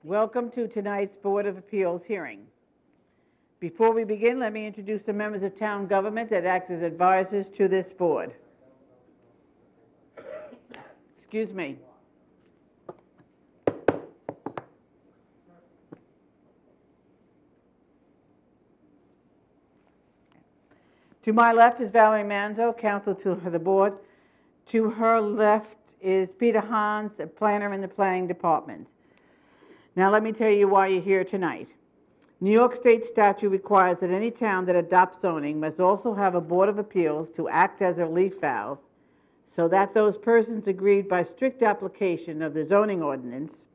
Welcome to tonight's Board of Appeals hearing. Before we begin, let me introduce the members of town government that act as advisors to this board. Excuse me. To my left is Valerie Manzo, counsel to the board. To her left is Peter Hans, a planner in the planning department. Now let me tell you why you're here tonight. New York State statute requires that any town that adopts zoning must also have a board of appeals to act as a relief valve so that those persons aggrieved by strict application of the zoning ordinance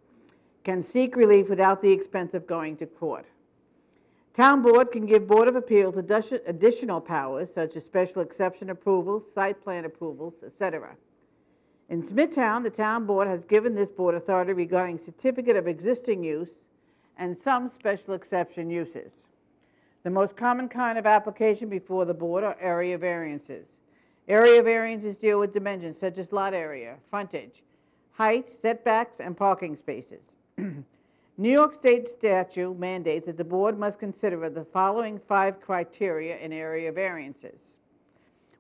can seek relief without the expense of going to court. Town board can give Board of Appeals additional powers such as special exception approvals, site plan approvals, etc. In Smithtown, the town board has given this board authority regarding certificate of existing use and some special exception uses. The most common kind of application before the board are area variances. Area variances deal with dimensions such as lot area, frontage, height, setbacks, and parking spaces. New York State statute mandates that the board must consider the following 5 criteria in area variances.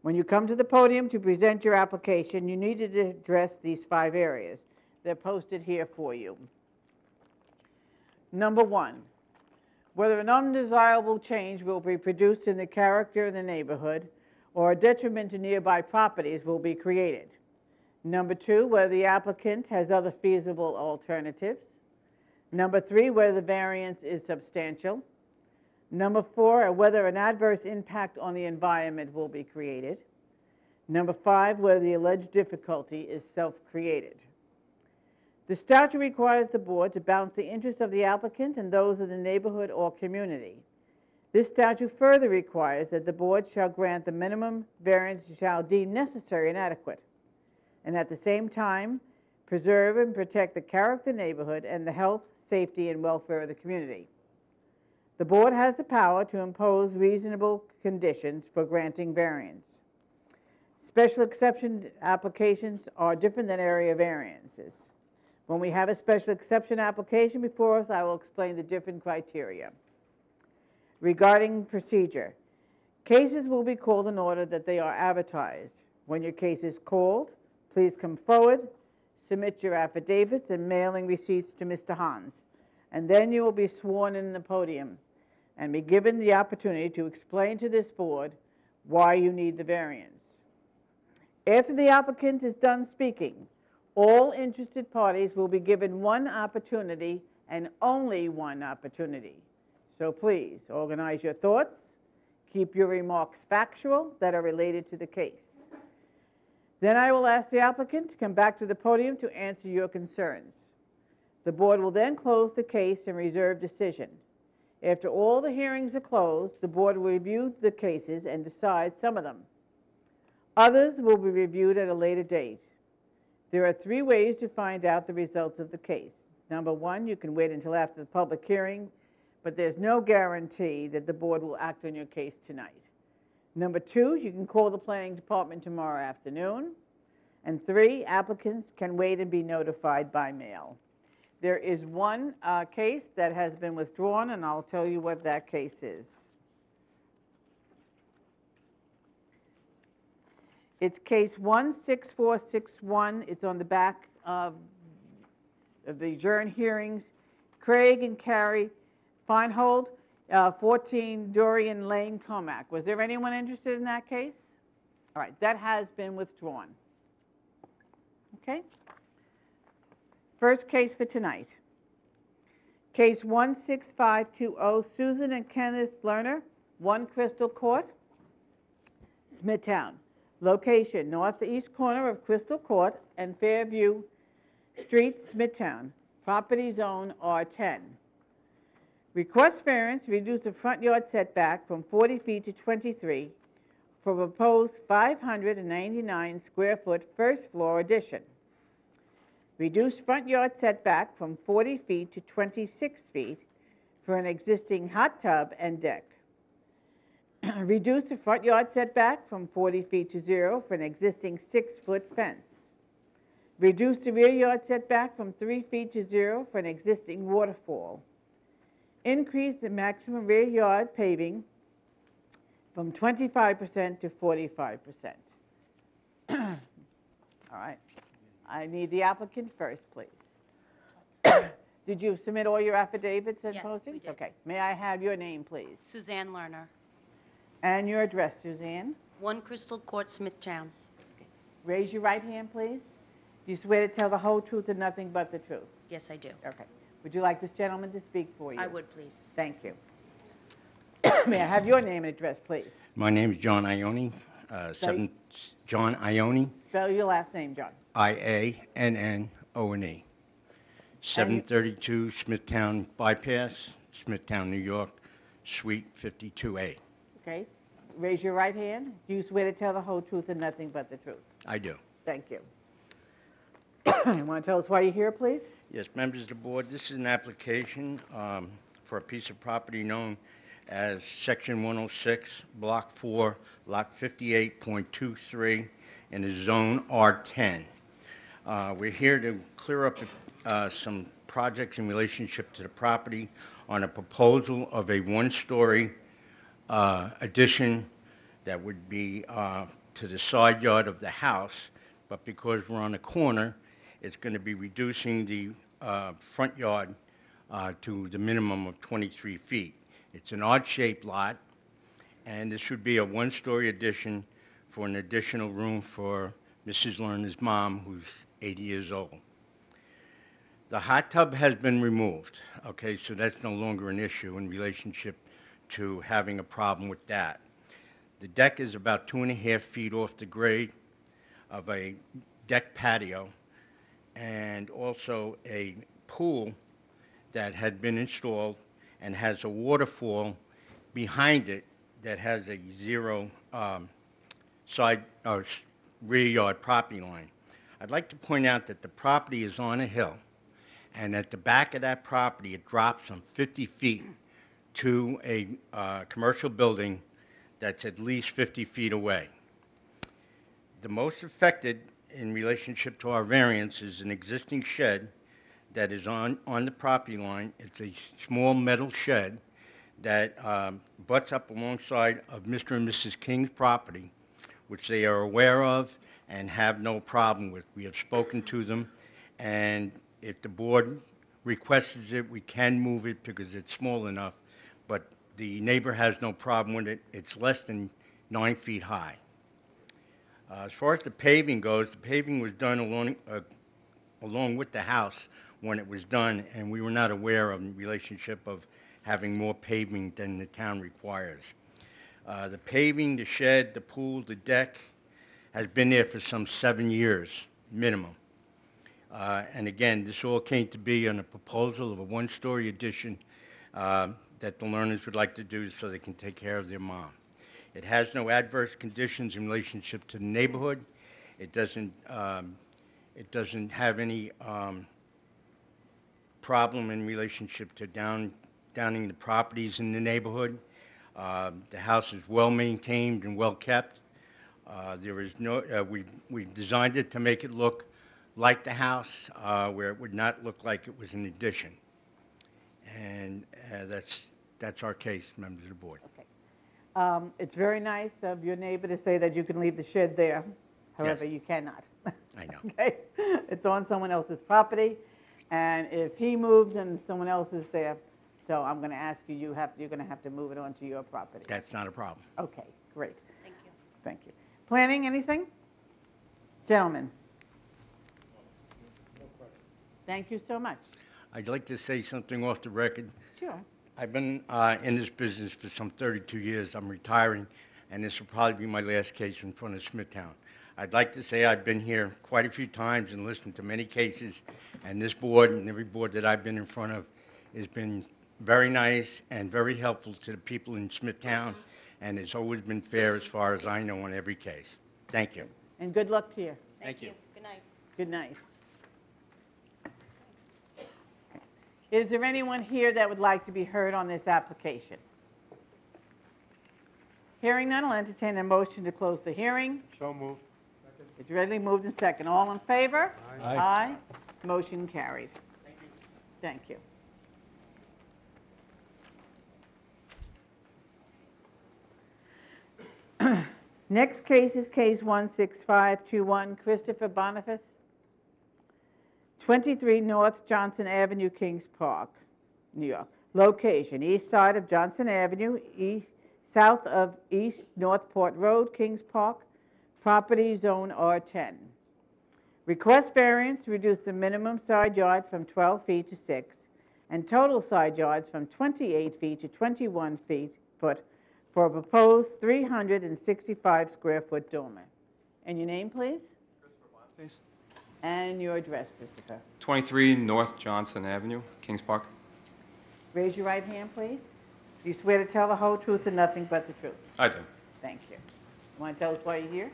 When you come to the podium to present your application, you need to address these 5 areas. They're posted here for you. Number 1, whether an undesirable change will be produced in the character of the neighborhood or a detriment to nearby properties will be created. Number 2, whether the applicant has other feasible alternatives. Number 3, whether the variance is substantial. Number 4, whether an adverse impact on the environment will be created. Number 5, whether the alleged difficulty is self-created. The statute requires the board to balance the interests of the applicant and those of the neighborhood or community. This statute further requires that the board shall grant the minimum variance it shall deem necessary and adequate, and at the same time preserve and protect the character of the neighborhood and the health, safety, and welfare of the community. The board has the power to impose reasonable conditions for granting variance. Special exception applications are different than area variances. When we have a special exception application before us, I will explain the different criteria. Regarding procedure, cases will be called in order that they are advertised. When your case is called, please come forward, submit your affidavits and mailing receipts to Mr. Hans, and then you will be sworn in the podium and be given the opportunity to explain to this board why you need the variance. After the applicant is done speaking, all interested parties will be given one opportunity and only one opportunity. So please organize your thoughts, keep your remarks factual that are related to the case. Then I will ask the applicant to come back to the podium to answer your concerns. The board will then close the case and reserve decision. After all the hearings are closed, the board will review the cases and decide some of them. Others will be reviewed at a later date. There are 3 ways to find out the results of the case. Number 1, you can wait until after the public hearing, but there's no guarantee that the board will act on your case tonight. Number 2, you can call the planning department tomorrow afternoon. And 3, applicants can wait and be notified by mail. There is one case that has been withdrawn, and I'll tell you what that case is. It's case 16461. It's on the back of the adjourned hearings. Craig and Carrie Feinhold, 14 Dorian Lane, Comac. Was there anyone interested in that case? All right, that has been withdrawn. Okay. First case for tonight. Case 16520, Susan and Kenneth Lerner, 1 Crystal Court, Smithtown. Location, northeast corner of Crystal Court and Fairview Street, Smithtown. Property zone R10. Request variance, reduce the front yard setback from 40 feet to 23 for proposed 599 square foot first floor addition. Reduce front yard setback from 40 feet to 26 feet for an existing hot tub and deck. Reduce the front yard setback from 40 feet to 0 for an existing 6-foot fence. Reduce the rear yard setback from 3 feet to 0 for an existing waterfall. Increase the maximum rear yard paving from 25% to 45%. All right. I need the applicant first, please. Did you submit all your affidavits and postings? Yes, we did. Okay. May I have your name, please? Suzanne Lerner, And your address, Suzanne? 1 Crystal Court, Smithtown. Raise your right hand, please. Do you swear to tell the whole truth and nothing but the truth? Yes, I do. Okay. Would you like this gentleman to speak for you? I would, please. Thank you. May I have your name and address, please? My name is John Ione, John Ione, Spell your last name, John. I-A-N-N-O-N-E. 732 Smithtown Bypass, Smithtown, New York, Suite 52A. Okay. Raise your right hand. Do you swear to tell the whole truth and nothing but the truth? I do. Thank you. You want to tell us why you're here, please? Yes, members of the board, this is an application for a piece of property known as Section 106, Block 4, Lot 58.23, in the Zone R10. We're here to clear up some projects in relationship to the property on a proposal of a one-story addition that would be to the side yard of the house, but because we're on a corner, it's going to be reducing the front yard to the minimum of 23 feet. It's an odd-shaped lot, and this would be a one-story addition for an additional room for Mrs. Lerner's mom, who's 80 years old. The hot tub has been removed, okay, so that's no longer an issue in relationship to having a problem with that. The deck is about 2.5 feet off the grade of a deck patio, and also a pool that had been installed and has a waterfall behind it that has a zero side or rear yard property line. I'd like to point out that the property is on a hill, and at the back of that property it drops some 50 feet to a commercial building that's at least 50 feet away. The most affected in relationship to our variance is an existing shed that is on the property line. It's a small metal shed that butts up alongside of Mr. and Mrs. King's property, which they are aware of and have no problem with. We have spoken to them, and if the board requests it, we can move it because it's small enough, but the neighbor has no problem with it. It's less than 9 feet high. As far as the paving goes, the paving was done along with the house when it was done, and we were not aware of the relationship of having more paving than the town requires. The paving, the shed, the pool, the deck has been there for some 7 years minimum. And again, this all came to be on a proposal of a one-story addition that the Lerners would like to do so they can take care of their mom. It has no adverse conditions in relationship to the neighborhood. It doesn't have any problem in relationship to downing the properties in the neighborhood. The house is well maintained and well kept. There is no, we designed it to make it look like the house, where it would not look like it was an addition. And that's our case, members of the board. Okay. It's very nice of your neighbor to say that you can leave the shed there. However, Yes. You cannot. I know. Okay? It's on someone else's property, and if he moves and someone else is there, so I'm going to ask you, you're going to have to move it onto your property. That's not a problem. Okay, great. Thank you. Thank you. Planning, anything? Gentlemen? Thank you so much. I'd like to say something off the record. Sure. I've been in this business for some 32 years. I'm retiring, and this will probably be my last case in front of Smithtown. I'd like to say I've been here quite a few times and listened to many cases, and this board and every board that I've been in front of has been very nice and very helpful to the people in Smithtown, and it's always been fair as far as I know on every case. Thank you. And good luck to you. Thank you. Good night. Good night. Is there anyone here that would like to be heard on this application? Hearing none, I'll entertain a motion to close the hearing. So moved. Second. It's readily moved and second. All in favor? Aye. Aye. Motion carried. Thank you. Next case is case 16521, Christopher Boniface, 23 North Johnson Avenue, Kings Park, New York. Location, east side of Johnson Avenue, south of East Northport Road, Kings Park. Property zone R10. Request variance to reduce the minimum side yard from 12 feet to 6, and total side yards from 28 feet to 21 foot for a proposed 365 square foot dormer. And your name, please? Please. And your address, Christopher. 23 North Johnson Avenue, Kings Park. Raise your right hand, please. Do you swear to tell the whole truth and nothing but the truth? I do. Thank you. Want to tell us why you're here?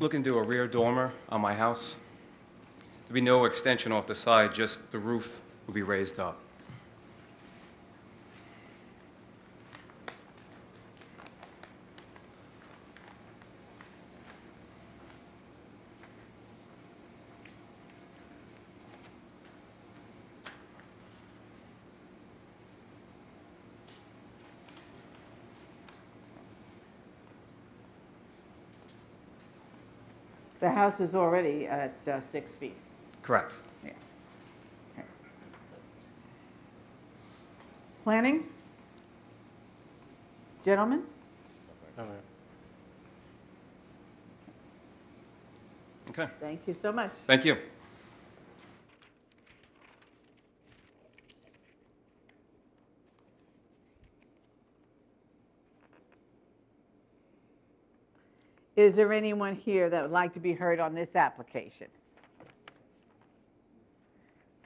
Looking to do a rear dormer on my house. There'll be no extension off the side, just the roof will be raised up. The house is already at 6 feet. Correct. Yeah. Okay. Planning? Gentlemen? Okay. Thank you so much. Thank you. Is there anyone here that would like to be heard on this application?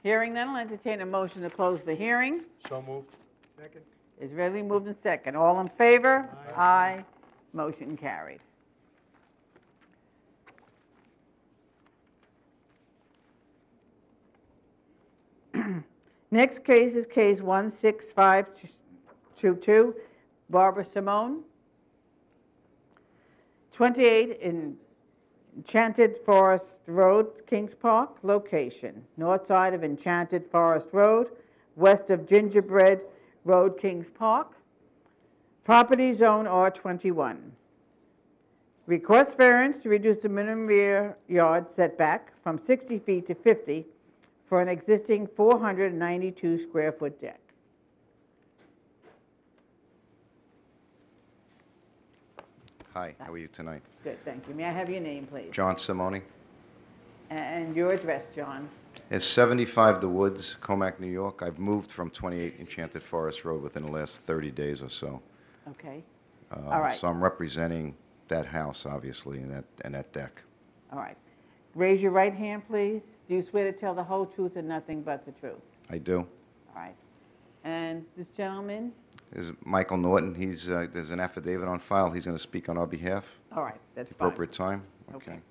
Hearing none, I'll entertain a motion to close the hearing. So moved. Second. Is readily moved and second. All in favor? Aye. Motion carried. Next case is case 16522, Barbara Simone, 28 Enchanted Forest Road, Kings Park. Location, north side of Enchanted Forest Road, west of Gingerbread Road, Kings Park. Property zone R21. Request variance to reduce the minimum rear yard setback from 60 feet to 50 for an existing 492 square foot deck. Hi, how are you tonight? Good, thank you. May I have your name, please? John Simone. And your address, John. It's 75 The Woods, Comac, New York. I've moved from 28 Enchanted Forest Road within the last 30 days or so. Okay. All right. So I'm representing that house, obviously, and that deck. All right. Raise your right hand, please. Do you swear to tell the whole truth and nothing but the truth? I do. All right. And this gentleman? This is Michael Norton. There's an affidavit on file. He's going to speak on our behalf. All right, that's At the fine. appropriate time? Okay.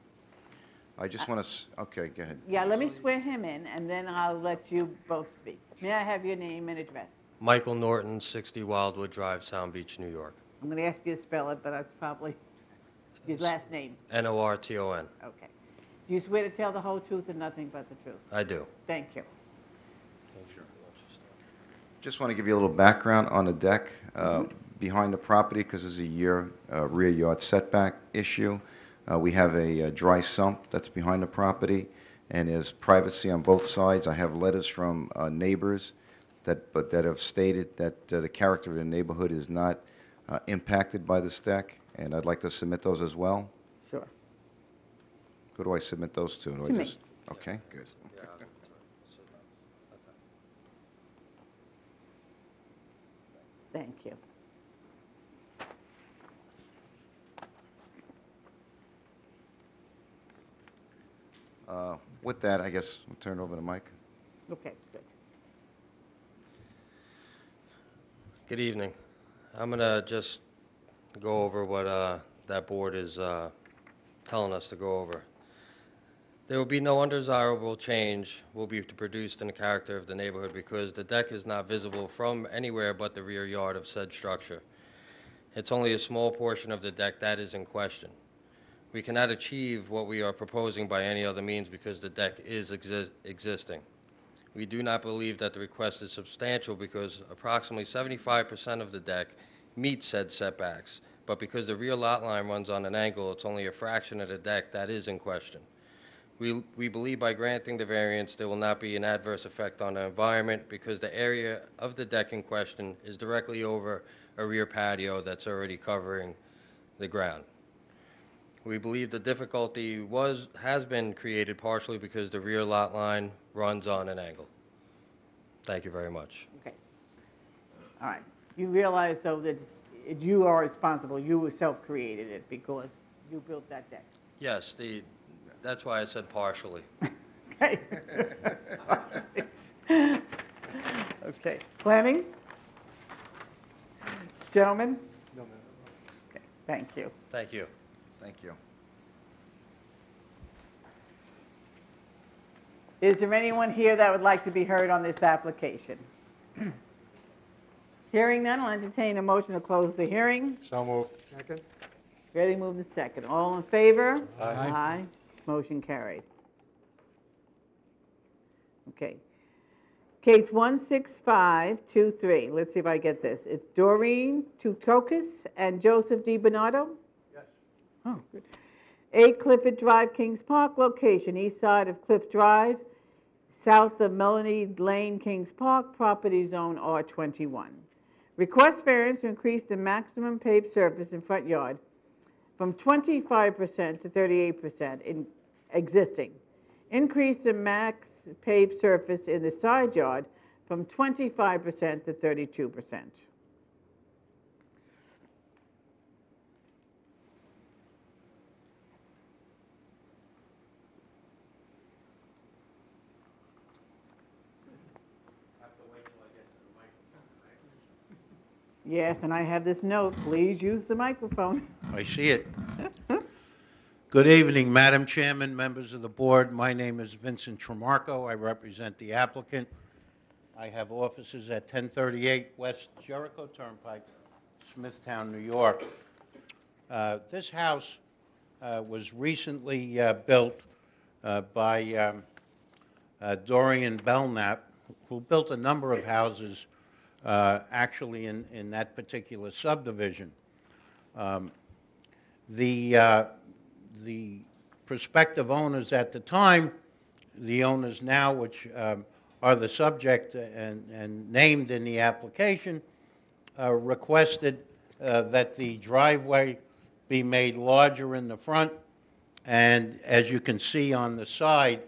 I just want to, okay, go ahead. Yeah, let me swear him in, and then I'll let you both speak. May I have your name and address? Michael Norton, 60 Wildwood Drive, Sound Beach, New York. I'm going to ask you to spell it, but that's probably your last name. Norton. Okay. Do you swear to tell the whole truth and nothing but the truth? I do. Thank you. Just want to give you a little background on the deck behind the property, because there's a rear yard setback issue. We have a dry sump that's behind the property, and there's privacy on both sides. I have letters from neighbors that have stated that the character of the neighborhood is not impacted by this deck, and I'd like to submit those as well. Sure. Who do I submit those to? To me. Okay, good. Thank you. With that, I guess we'll turn it over to Mike. Okay, good. Good evening. I'm going to just go over what that board is telling us to go over. There will be no undesirable change will be produced in the character of the neighborhood because the deck is not visible from anywhere but the rear yard of said structure. It's only a small portion of the deck that is in question. We cannot achieve what we are proposing by any other means because the deck is existing. We do not believe that the request is substantial because approximately 75% of the deck meets said setbacks, but because the rear lot line runs on an angle, it's only a fraction of the deck that is in question. We believe by granting the variance, there will not be an adverse effect on the environment because the area of the deck in question is directly over a rear patio that's already covering the ground. We believe the difficulty has been created partially because the rear lot line runs on an angle. Thank you very much. Okay. All right. You realize, though, that you are responsible. You self-created it because you built that deck. Yes, that's why I said partially. Okay. Okay. Planning? Gentlemen? No, ma'am. Okay. Thank you. Thank you. Thank you. Is there anyone here that would like to be heard on this application? Hearing none, I'll entertain a motion to close the hearing. So moved. Second? Ready, move the second. All in favor? Aye. Aye. Motion carried. Okay. Case 16523. Let's see if I get this. It's Doreen Tukokis and Joseph Di Bernardo? Yes. Oh, good. 8 Clifford Drive, Kings Park, location east side of Cliff Drive, south of Melanie Lane, Kings Park, property zone R21. Request variance to increase the maximum paved surface in front yard from 25% to 38% in existing. Increase the max paved surface in the side yard from 25% to 32%. Yes, and I have this note, please use the microphone. I see it. Good evening, Madam Chairman, members of the board. My name is Vincent Tremarco. I represent the applicant. I have offices at 1038 West Jericho Turnpike, Smithtown, New York. This house was recently built by Dorian Belknap, who built a number of houses actually in that particular subdivision. The prospective owners at the time, the owners now, which are the subject and named in the application, requested that the driveway be made larger in the front, and as you can see on the side,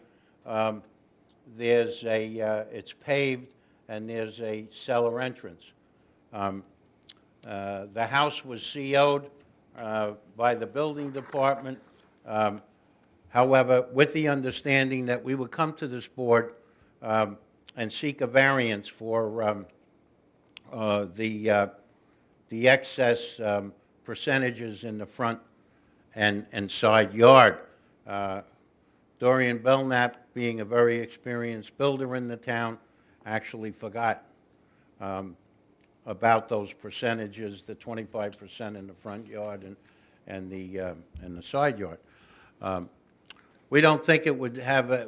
there's it's paved and there's a cellar entrance. The house was CO'd by the building department. However, with the understanding that we would come to this board and seek a variance for the excess percentages in the front and side yard. Dorian Belknap, being a very experienced builder in the town, actually forgot about those percentages, the 25% in the front yard and the side yard. We don't think it would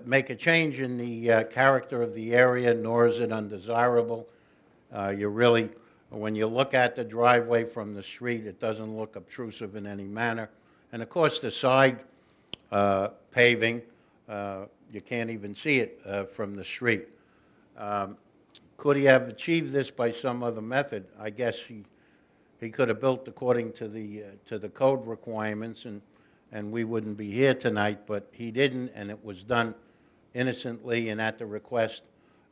make a change in the character of the area, nor is it undesirable. When you look at the driveway from the street, it doesn't look obtrusive in any manner. And of course, the side paving, you can't even see it from the street. Could he have achieved this by some other method? I guess he could have built according to the code requirements, and we wouldn't be here tonight, but he didn't, and it was done innocently and at the request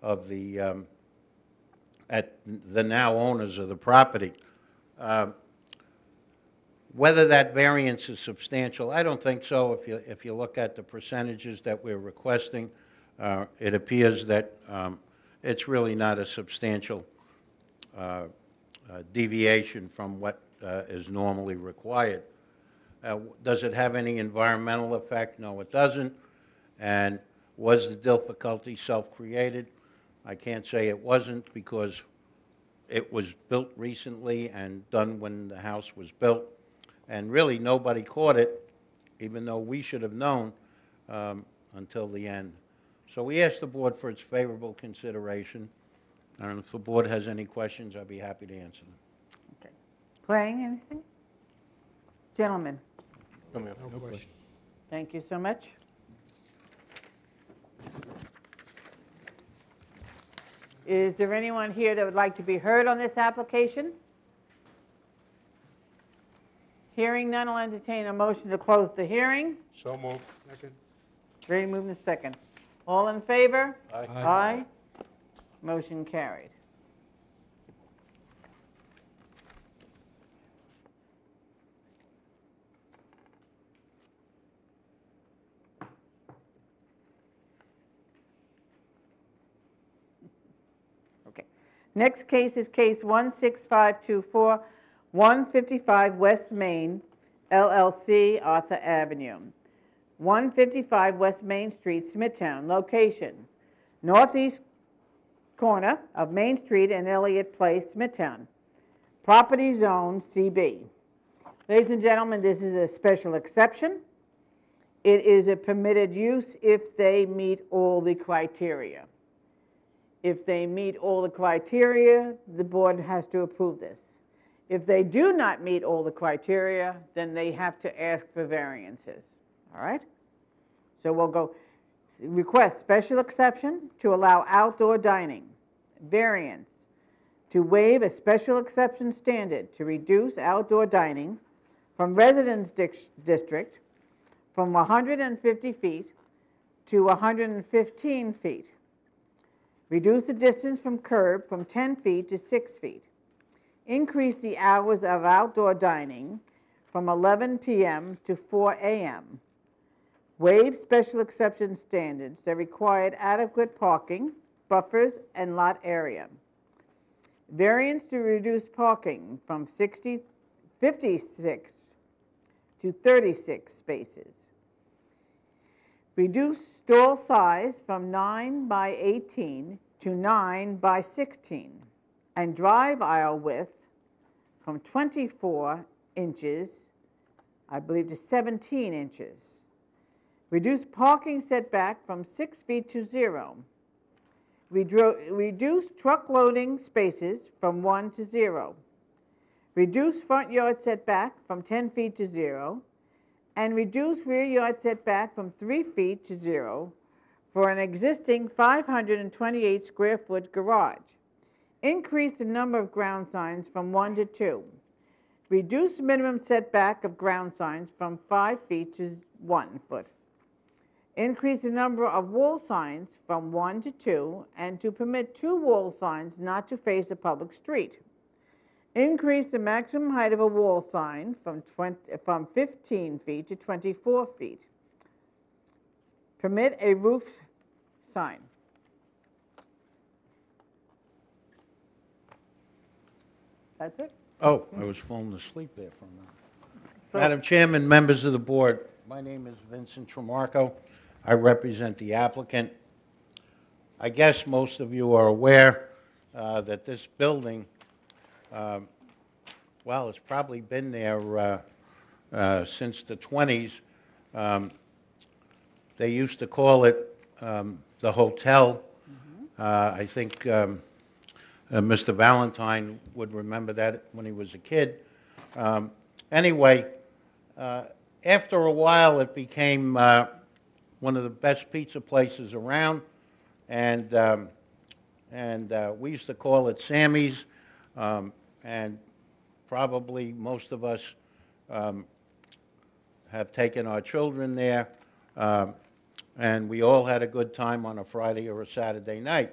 of the now owners of the property. Whether that variance is substantial, I don't think so. If you look at the percentages that we're requesting, it appears that it's really not a substantial deviation from what is normally required. Does it have any environmental effect? No, it doesn't. And was the difficulty self-created? I can't say it wasn't, because it was built recently and done when the house was built. And really, nobody caught it even though we should have known until the end. So we ask the board for its favorable consideration, and if the board has any questions, I'd be happy to answer them. Okay. Playing, anything? Gentlemen, No, ma'am. No question. thank you so much. Is there anyone here that would like to be heard on this application? Hearing none, I'll entertain a motion to close the hearing. So moved. Second. Ready, moved, and second. All in favor? Aye. Aye. Motion carried. Okay. Next case is case 16524, 155 West Main, LLC, Arthur Avenue. 155 West Main Street, Smithtown. Location, northeast corner of Main Street and Elliott Place, Smithtown. Property zone CB. Ladies and gentlemen, this is a special exception. It is a permitted use if they meet all the criteria. If they meet all the criteria, the board has to approve this. If they do not meet all the criteria, then they have to ask for variances. All right? So we'll go request special exception to allow outdoor dining. Variance to waive a special exception standard to reduce outdoor dining from residence district from 150 feet to 115 feet. Reduce the distance from curb from 10 feet to 6 feet. Increase the hours of outdoor dining from 11 p.m. to 4 a.m. Waive special exception standards that required adequate parking, buffers, and lot area. Variance to reduce parking from 56 to 36 spaces. Reduce stall size from 9 by 18 to 9 by 16, and drive aisle width from 24 inches, I believe, to 17 inches. Reduce parking setback from 6 feet to 0. Reduce truck loading spaces from 1 to 0. Reduce front yard setback from 10 feet to 0. And reduce rear yard setback from 3 feet to 0 for an existing 528 square foot garage. Increase the number of ground signs from 1 to 2. Reduce minimum setback of ground signs from 5 feet to 1 foot. Increase the number of wall signs from 1 to 2, and to permit 2 wall signs not to face a public street. Increase the maximum height of a wall sign from 15 feet to 24 feet. Permit a roof sign. That's it? Oh, I was falling asleep there for a minute. So- Madam Chairman, members of the board, my name is Vincent Tremarco. I represent the applicant. I guess most of you are aware that this building, well, it's probably been there since the 20s. They used to call it the hotel. I think Mr. Valentine would remember that when he was a kid. Anyway, after a while, it became one of the best pizza places around, and we used to call it Sammy's, and probably most of us have taken our children there, and we all had a good time on a Friday or a Saturday night.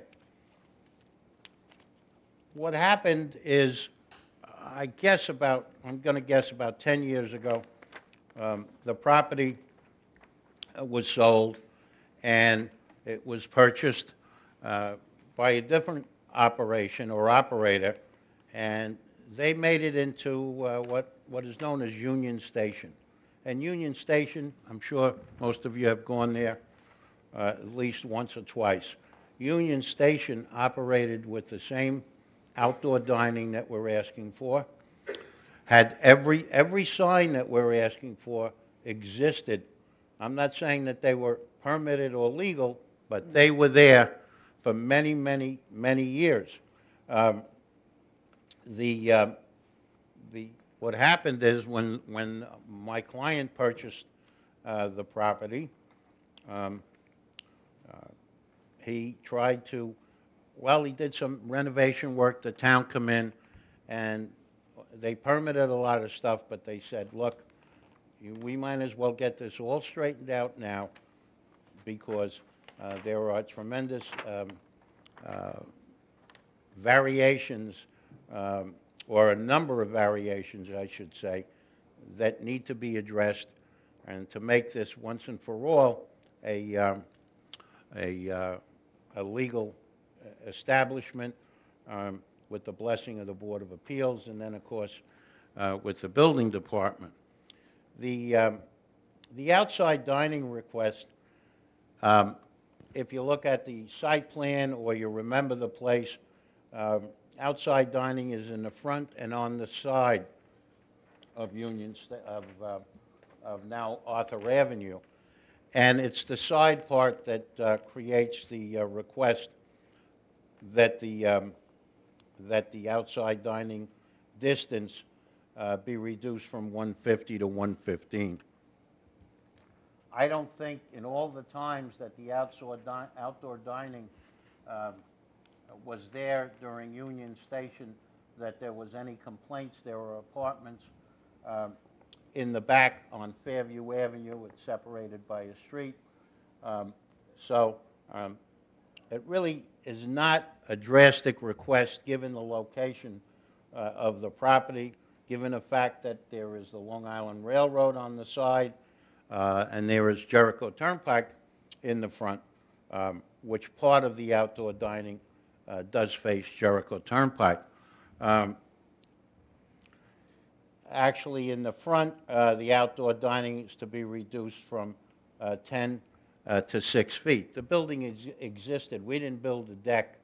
What happened is, I'm going to guess about 10 years ago, the property was sold, and it was purchased by a different operation or operator, and they made it into what is known as Union Station. And Union Station, I'm sure most of you have gone there at least once or twice. Union Station operated with the same outdoor dining that we're asking for, had every sign that we're asking for existed. I'm not saying that they were permitted or legal, but they were there for many, many, many years. Um, what happened is when my client purchased the property, um, he tried to, well, he did some renovation work, the town come in, and they permitted a lot of stuff, but they said, look, we might as well get this all straightened out now, because there are tremendous variations, or a number of variations, I should say, that need to be addressed, and to make this once and for all a legal establishment, with the blessing of the Board of Appeals, and then, of course, with the building department. The outside dining request, if you look at the site plan or you remember the place, outside dining is in the front and on the side of of now Arthur Avenue. And it's the side part that creates the request that the outside dining distance be reduced from 150 to 115. I don't think in all the times that the outdoor dining was there during Union Station that there was any complaints. There were apartments in the back on Fairview Avenue. It's separated by a street. It really is not a drastic request given the location of the property, given the fact that there is the Long Island Railroad on the side, and there is Jericho Turnpike in the front, which part of the outdoor dining does face Jericho Turnpike. Actually, in the front, the outdoor dining is to be reduced from 10 to 6 feet. The building existed. We didn't build a deck.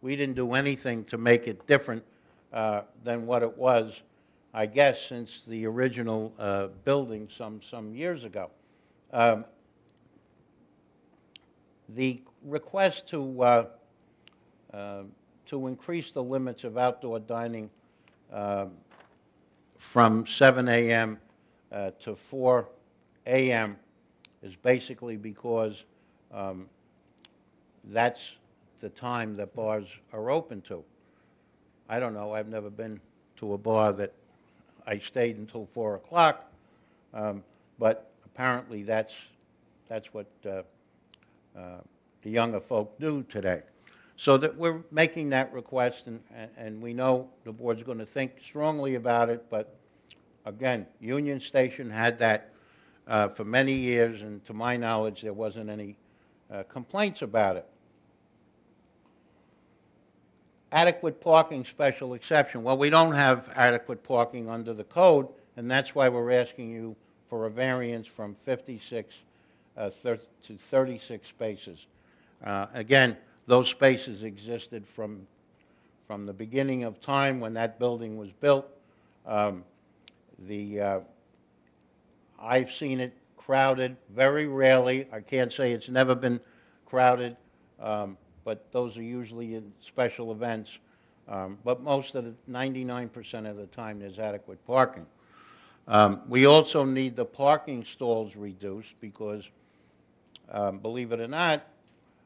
We didn't do anything to make it different than what it was, I guess, since the original building some years ago. The request to increase the limits of outdoor dining from 7 a.m. To 4 a.m. is basically because that's the time that bars are open to. I don't know, I've never been to a bar that I stayed until 4 o'clock, but apparently that's what the younger folk do today. So that we're making that request, and we know the board's going to think strongly about it, but again, Union Station had that for many years, and to my knowledge, there wasn't any complaints about it. Adequate parking special exception. Well, we don't have adequate parking under the code, and that's why we're asking you for a variance from 56 to 36 spaces. Again, those spaces existed from the beginning of time when that building was built. I've seen it crowded very rarely. I can't say it's never been crowded, but those are usually in special events. But most of the 99% of the time, there's adequate parking. We also need the parking stalls reduced because, believe it or not,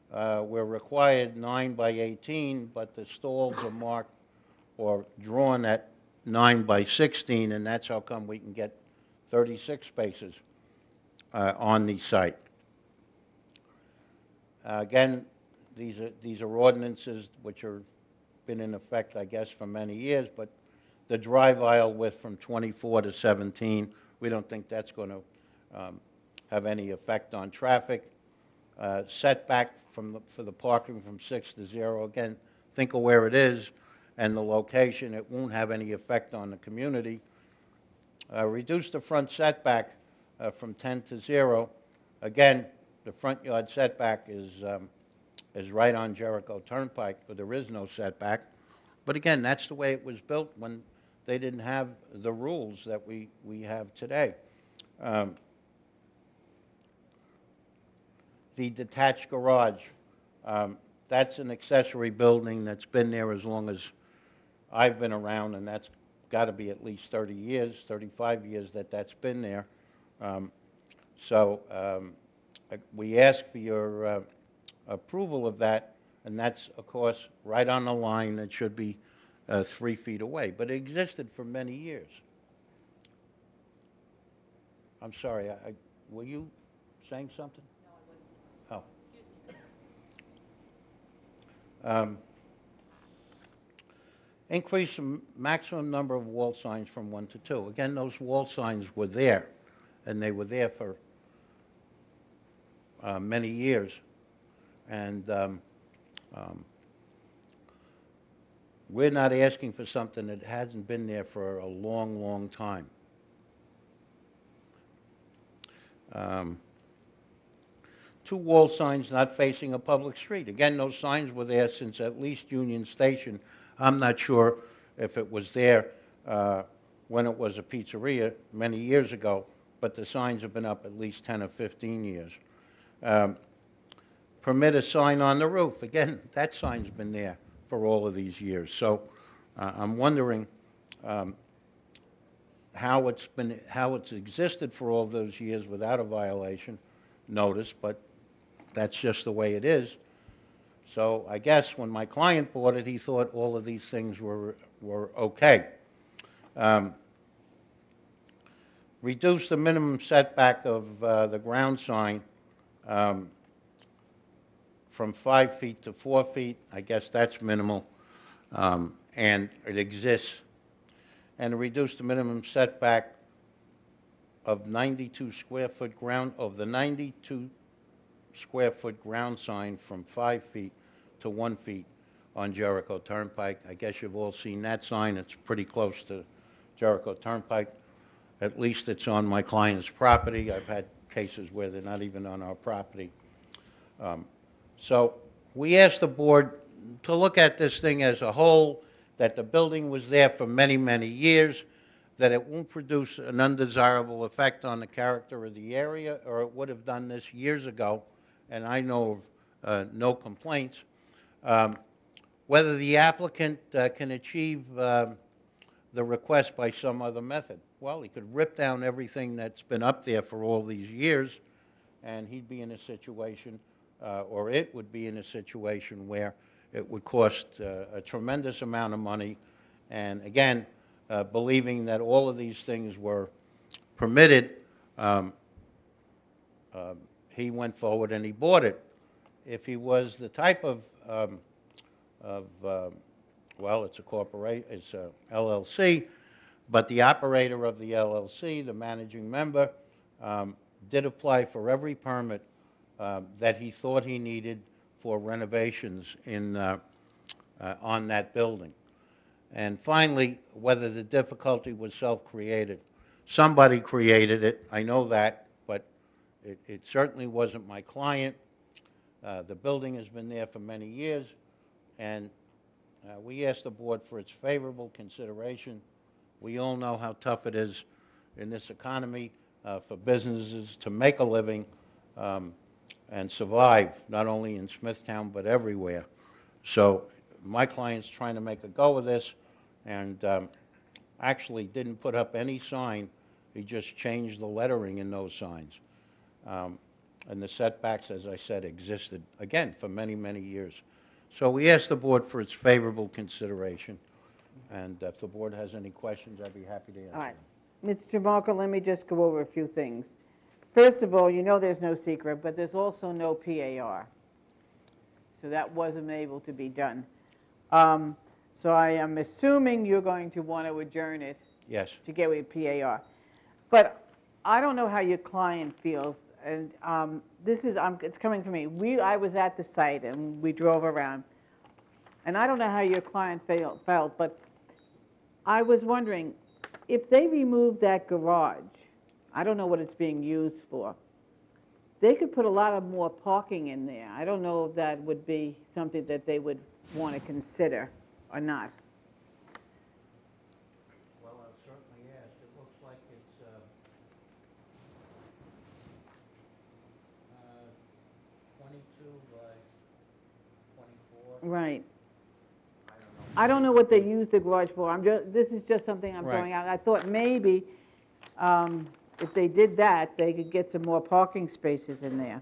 we're required 9 by 18, but the stalls are marked or drawn at 9 by 16, and that's how come we can get 36 spaces on the site. Again, these are ordinances which are been in effect, I guess, for many years, but the drive aisle width from 24 to 17, we don't think that's going to have any effect on traffic. Setback for the parking from 6 to 0, again, think of where it is and the location. It won't have any effect on the community. Reduce the front setback from 10 to 0. Again, the front yard setback is right on Jericho Turnpike, but there is no setback. But again, that's the way it was built when they didn't have the rules that we have today. the detached garage, that's an accessory building that's been there as long as I've been around, and that's got to be at least 30 years, 35 years that that's been there. We ask for your approval of that, and that's, of course, right on the line. It should be 3 feet away, but it existed for many years. I'm sorry, were you saying something? No, I wasn't. Oh. Increase the maximum number of wall signs from 1 to 2. Again, those wall signs were there, and they were there for many years. And we're not asking for something that hasn't been there for a long, long time. 2 wall signs not facing a public street. Again, those signs were there since at least Union Station. I'm not sure if it was there when it was a pizzeria many years ago, but the signs have been up at least 10 or 15 years. Permit a sign on the roof. Again, that sign's been there for all of these years. So I'm wondering how it's existed for all those years without a violation notice, but that's just the way it is. So I guess when my client bought it, he thought all of these things were okay. Reduce the minimum setback of the ground sign from 5 feet to 4 feet. I guess that's minimal, and it exists. And reduce the minimum setback of 92 square foot ground, of the 92 square foot ground sign from 5 feet to 1 feet on Jericho Turnpike. I guess you've all seen that sign. It's pretty close to Jericho Turnpike. At least it's on my client's property. I've had cases where they're not even on our property. So we asked the board to look at this thing as a whole, that the building was there for many, many years, that it won't produce an undesirable effect on the character of the area, or it would have done this years ago, and I know of no complaints. Whether the applicant can achieve the request by some other method. Well, he could rip down everything that's been up there for all these years, and he'd be in a situation, or it would be in a situation where it would cost a tremendous amount of money. And again, believing that all of these things were permitted, he went forward and he bought it. If he was the type of well, it's a corporation, it's a LLC, but the operator of the LLC, the managing member, did apply for every permit that he thought he needed for renovations on that building. And finally, whether the difficulty was self-created. Somebody created it, I know that, but it certainly wasn't my client. The building has been there for many years, and we asked the board for its favorable consideration. We all know how tough it is in this economy for businesses to make a living and survive, not only in Smithtown but everywhere. So my client's trying to make a go of this, and actually didn't put up any sign. He just changed the lettering in those signs. And the setbacks, as I said, existed, again, for many, many years. So we asked the board for its favorable consideration. And if the board has any questions, I'd be happy to answer All right. them. Mr. Jamarco, let me just go over a few things. First of all, you know there's no secret, but there's also no PAR. So that wasn't able to be done. So I am assuming you're going to want to adjourn it. Yes. To get with PAR. But I don't know how your client feels, and it's coming from me. I was at the site, and we drove around. And I don't know how your client felt, but I was wondering, if they removed that garage, I don't know what it's being used for, they could put a lot of more parking in there. I don't know if that would be something that they would want to consider or not. Well, I'll certainly ask. It looks like it's by 24. Right. I don't know what they use the garage for. This is just something I'm Right. throwing out. I thought maybe if they did that, they could get some more parking spaces in there.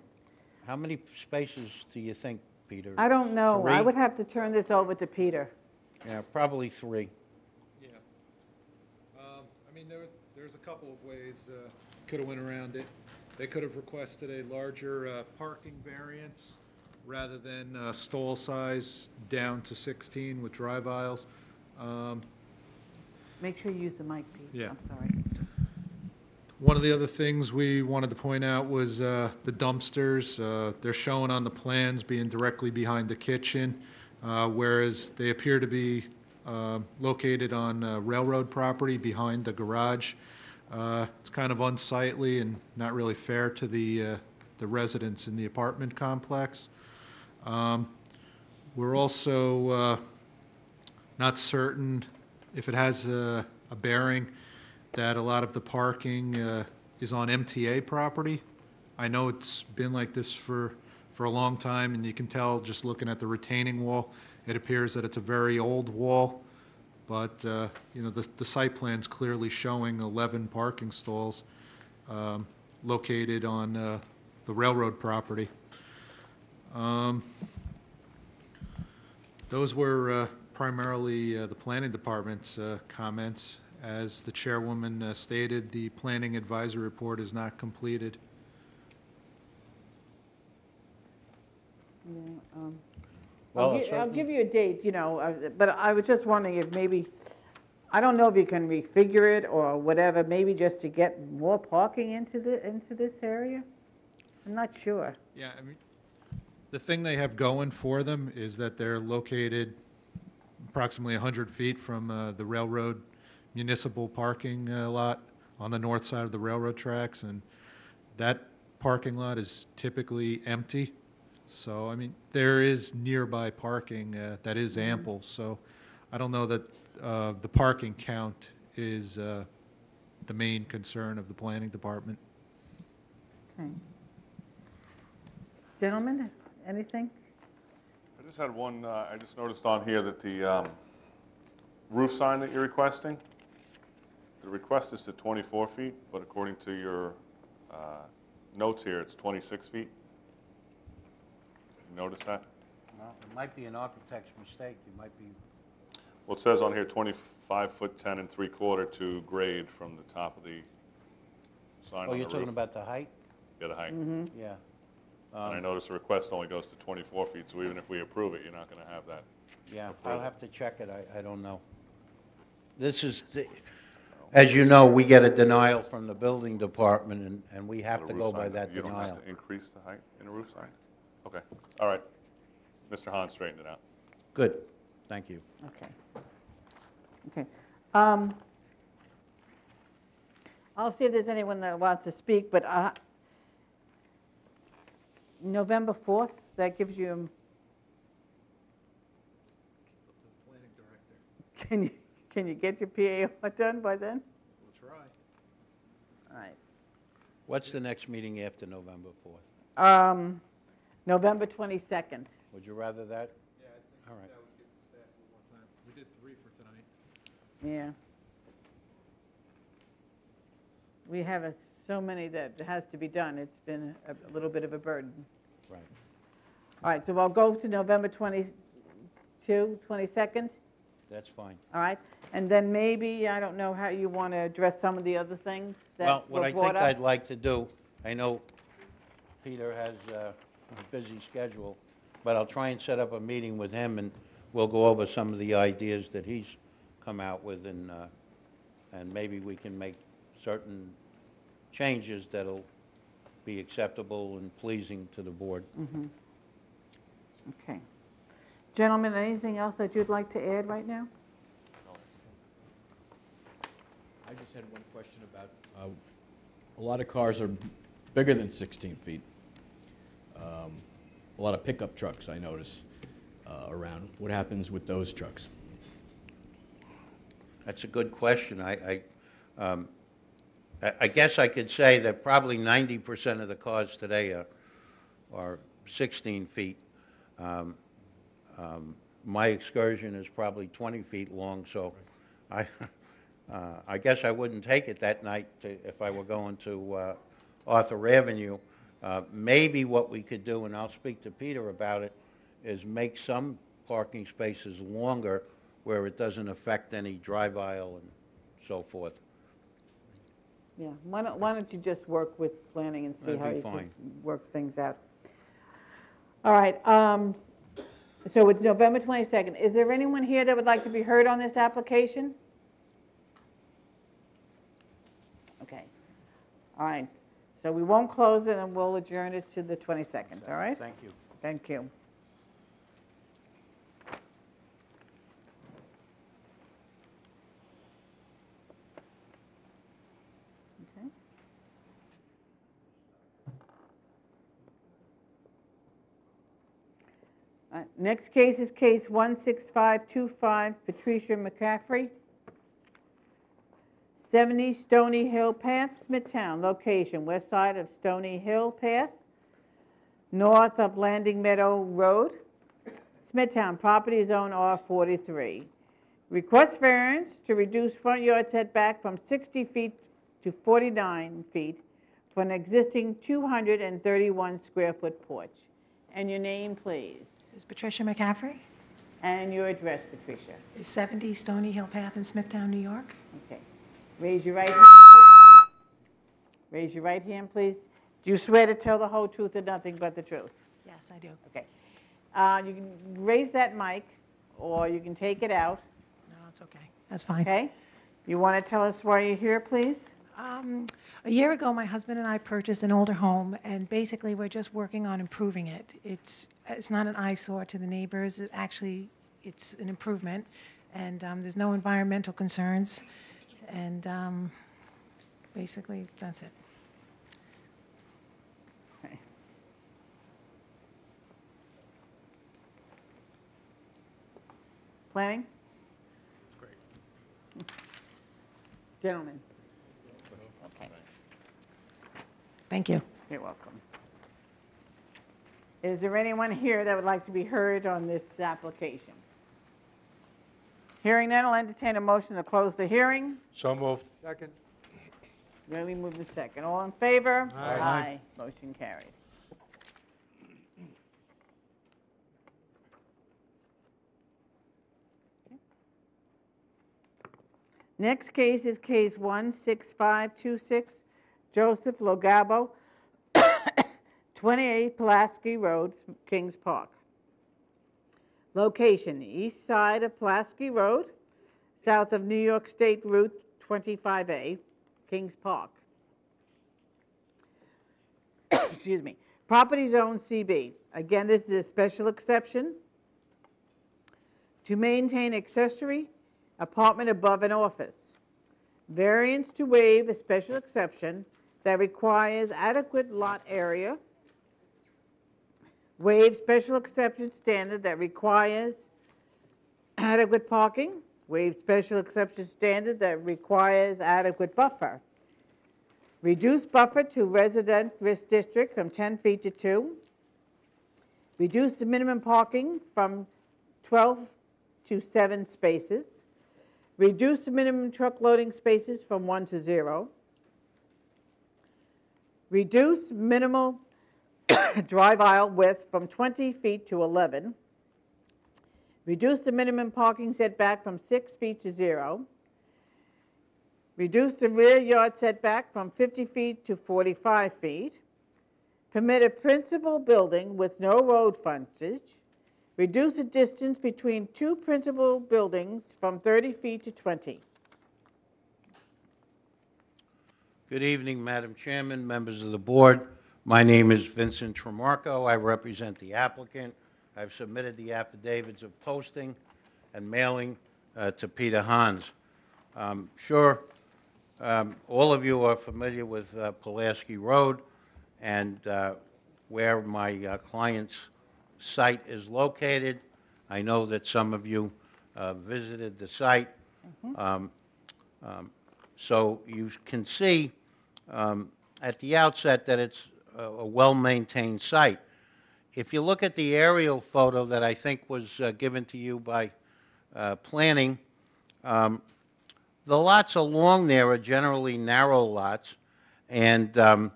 How many spaces do you think, Peter? I don't know. I 3? would have to turn this over to Peter. Yeah, probably 3. Yeah. I mean, there's a couple of ways could have went around it. They could have requested a larger parking variance rather than stall size down to 16 with drive aisles. Make sure you use the mic, Pete. Yeah. I'm sorry. One of the other things we wanted to point out was the dumpsters. They're shown on the plans being directly behind the kitchen, whereas they appear to be located on railroad property behind the garage. It's kind of unsightly and not really fair to the residents in the apartment complex. We're also not certain if it has a bearing that a lot of the parking is on MTA property. I know it's been like this for a long time, and you can tell just looking at the retaining wall, it appears that it's a very old wall, but you know, the site plan's clearly showing 11 parking stalls located on the railroad property. Those were primarily the planning department's comments. As the chairwoman stated, the planning advisory report is not completed. Yeah, Well, I'll certainly- give you a date, you know, but I was just wondering if maybe, I don't know if you can refigure it or whatever, maybe just to get more parking into this area? I'm not sure. Yeah, I mean, the thing they have going for them is that they're located approximately 100 feet from the railroad municipal parking lot on the north side of the railroad tracks, and that parking lot is typically empty. So, I mean, there is nearby parking that is ample, so I don't know that the parking count is the main concern of the planning department. Okay. Gentlemen, anything? I just had one, I just noticed on here that the roof sign that you're requesting, the request is to 24 feet, but according to your notes here, it's 26 feet. You notice that? No, it might be an architect's mistake. You might be, Well, it says on here 25 foot 10 and 3/4 to grade from the top of the sign on oh, the you're roof. talking about the height? Yeah, the height. Yeah. And I noticed the request only goes to 24 feet, so even if we approve it, you're not going to have that. Yeah, I'll approval. have to check it. I don't know. This is, as you know, we get a denial from the building department, and we have The to roof go by sign, that You don't denial. have to increase the height in a roof sign? Okay, all right. Mr. Hahn straightened it out. Good, thank you. Okay. Okay. I'll see if there's anyone that wants to speak, but November 4th, that gives you, Planning director. can you get your PAO done by then? We'll try. All right. What's the next meeting after November 4th? November 22nd. Would you rather that? Yeah, I think All right. that would give the staff a little more time. We did 3 for tonight. Yeah. We have so many that has to be done. It's been a little bit of a burden. Right. All right, so I'll go to November 22nd, That's fine. all right? And then maybe, I don't know how you want to address some of the other things Well, that what were I brought think up. I'd like to do, I know Peter has a busy schedule, but I'll try and set up a meeting with him, and we'll go over some of the ideas that he's come out with, and maybe we can make certain changes that'll be acceptable and pleasing to the board. Okay. Gentlemen, anything else that you'd like to add right now? I just had one question about, a lot of cars are bigger than 16 feet. A lot of pickup trucks, I notice, around. What happens with those trucks? That's a good question. I guess I could say that probably 90% of the cars today are 16 feet. Um, My excursion is probably 20 feet long, so I guess I wouldn't take it that night if I were going to Arthur Avenue. Maybe what we could do, and I'll speak to Peter about it, is make some parking spaces longer where it doesn't affect any drive aisle and so forth. Yeah, why don't you just work with planning and see That'd how be you can fine. work things out. All right, so it's November 22nd. Is there anyone here that would like to be heard on this application? Okay, all right. So we won't close it, and we'll adjourn it to the 22nd, all right? Thank you. Thank you. Okay. All right, next case is case 16525, Patricia McCaffrey, 70 Stony Hill Path, Smithtown. Location, west side of Stony Hill Path, north of Landing Meadow Road. Smithtown, property zone R43. Request variance to reduce front yard setback from 60 feet to 49 feet for an existing 231 square foot porch. And your name, please, Is Patricia McCaffrey? and your address, Patricia. Is 70 Stony Hill Path in Smithtown, New York? Okay. Raise your right hand. Raise your right hand, please. Do you swear to tell the whole truth and nothing but the truth? Yes, I do. Okay. You can raise that mic, or you can take it out, No, it's okay. That's fine. okay? You want to tell us why you're here, please? A year ago, my husband and I purchased an older home, and basically, we're just working on improving it. It's not an eyesore to the neighbors. It's an improvement, and there's no environmental concerns, and basically, that's it. Okay. Planning? Great. Gentlemen? Okay, Thank you. you're welcome. Is there anyone here that would like to be heard on this application? Hearing none, I'll entertain a motion to close the hearing. So moved. Second. Then we move to second. All in favor? Aye. Motion carried. Next case is case 16526, Joseph Logabo, 28 Pulaski Road, Kings Park. Location, east side of Pulaski Road, south of New York State Route 25A, Kings Park. Excuse me. Property zone CB. Again, this is a special exception to maintain accessory apartment above an office. Variance to waive a special exception that requires adequate lot area. Waive special exception standard that requires adequate parking. Waive special exception standard that requires adequate buffer. Reduce buffer to resident risk district from 10 feet to 2. Reduce the minimum parking from 12 to 7 spaces. Reduce the minimum truck loading spaces from 1 to 0. Reduce minimal drive aisle width from 20 feet to 11. Reduce the minimum parking setback from 6 feet to 0. Reduce the rear yard setback from 50 feet to 45 feet. Permit a principal building with no road frontage. Reduce the distance between two principal buildings from 30 feet to 20. Good evening, Madam Chairman, members of the board. My name is Vincent Tremarco. I represent the applicant. I've submitted the affidavits of posting and mailing to Peter Hans. Sure, all of you are familiar with Pulaski Road and where my client's site is located. I know that some of you visited the site. So you can see at the outset that it's a well-maintained site. If you look at the aerial photo that I think was given to you by planning, the lots along there are generally narrow lots, and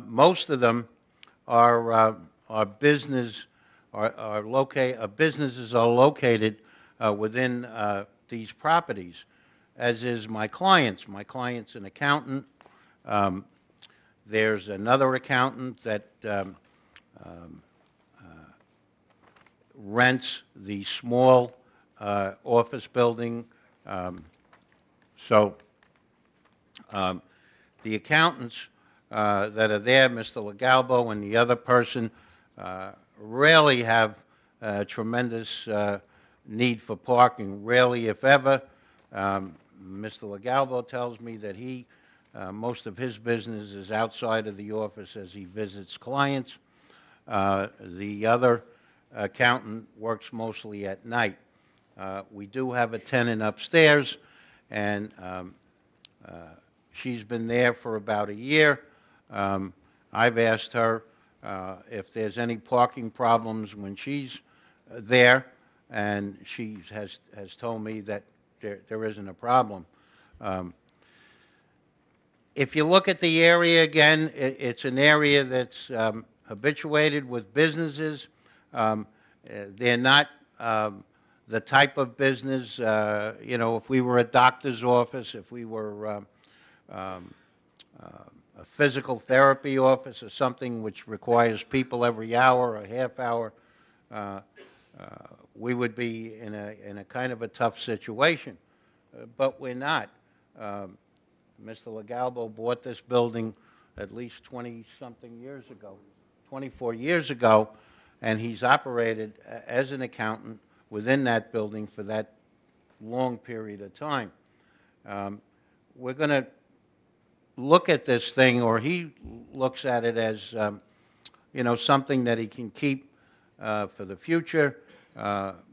most of them are businesses are located within these properties, as is my client's. My client's an accountant. There's another accountant that rents the small office building. So the accountants that are there, Mr. Legalbo and the other person, rarely have tremendous need for parking, rarely if ever. Mr. Legalbo tells me that most of his business is outside of the office as he visits clients. The other accountant works mostly at night. We do have a tenant upstairs, and she's been there for about a year. I've asked her if there's any parking problems when she's there, and she has told me that there isn't a problem. If you look at the area again, it's an area that's habituated with businesses. They're not the type of business, if we were a doctor's office, if we were a physical therapy office or something which requires people every hour or half hour, we would be in a kind of a tough situation. But we're not. Mr. Legalbo bought this building at least 20-something years ago, 24 years ago, and he's operated as an accountant within that building for that long period of time. We're going to look at this thing, or he looks at it as, something that he can keep for the future.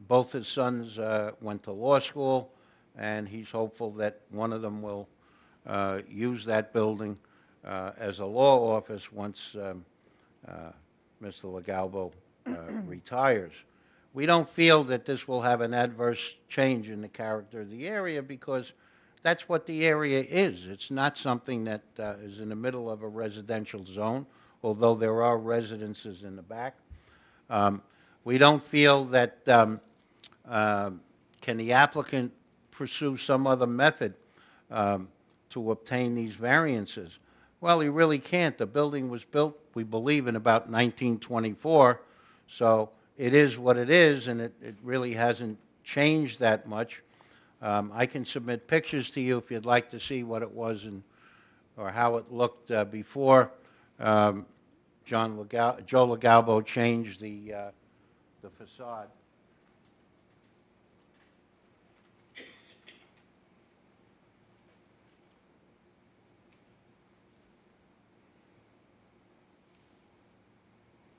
Both his sons went to law school, and he's hopeful that one of them will use that building as a law office once Mr. Legalbo retires. We don't feel that this will have an adverse change in the character of the area because that's what the area is. It's not something that is in the middle of a residential zone, although there are residences in the back. We don't feel that can the applicant pursue some other method to obtain these variances. Well, he really can't. The building was built, we believe, in about 1924, so it is what it is, and it really hasn't changed that much. I can submit pictures to you if you'd like to see what it was or how it looked before Joe Legalbo changed the facade.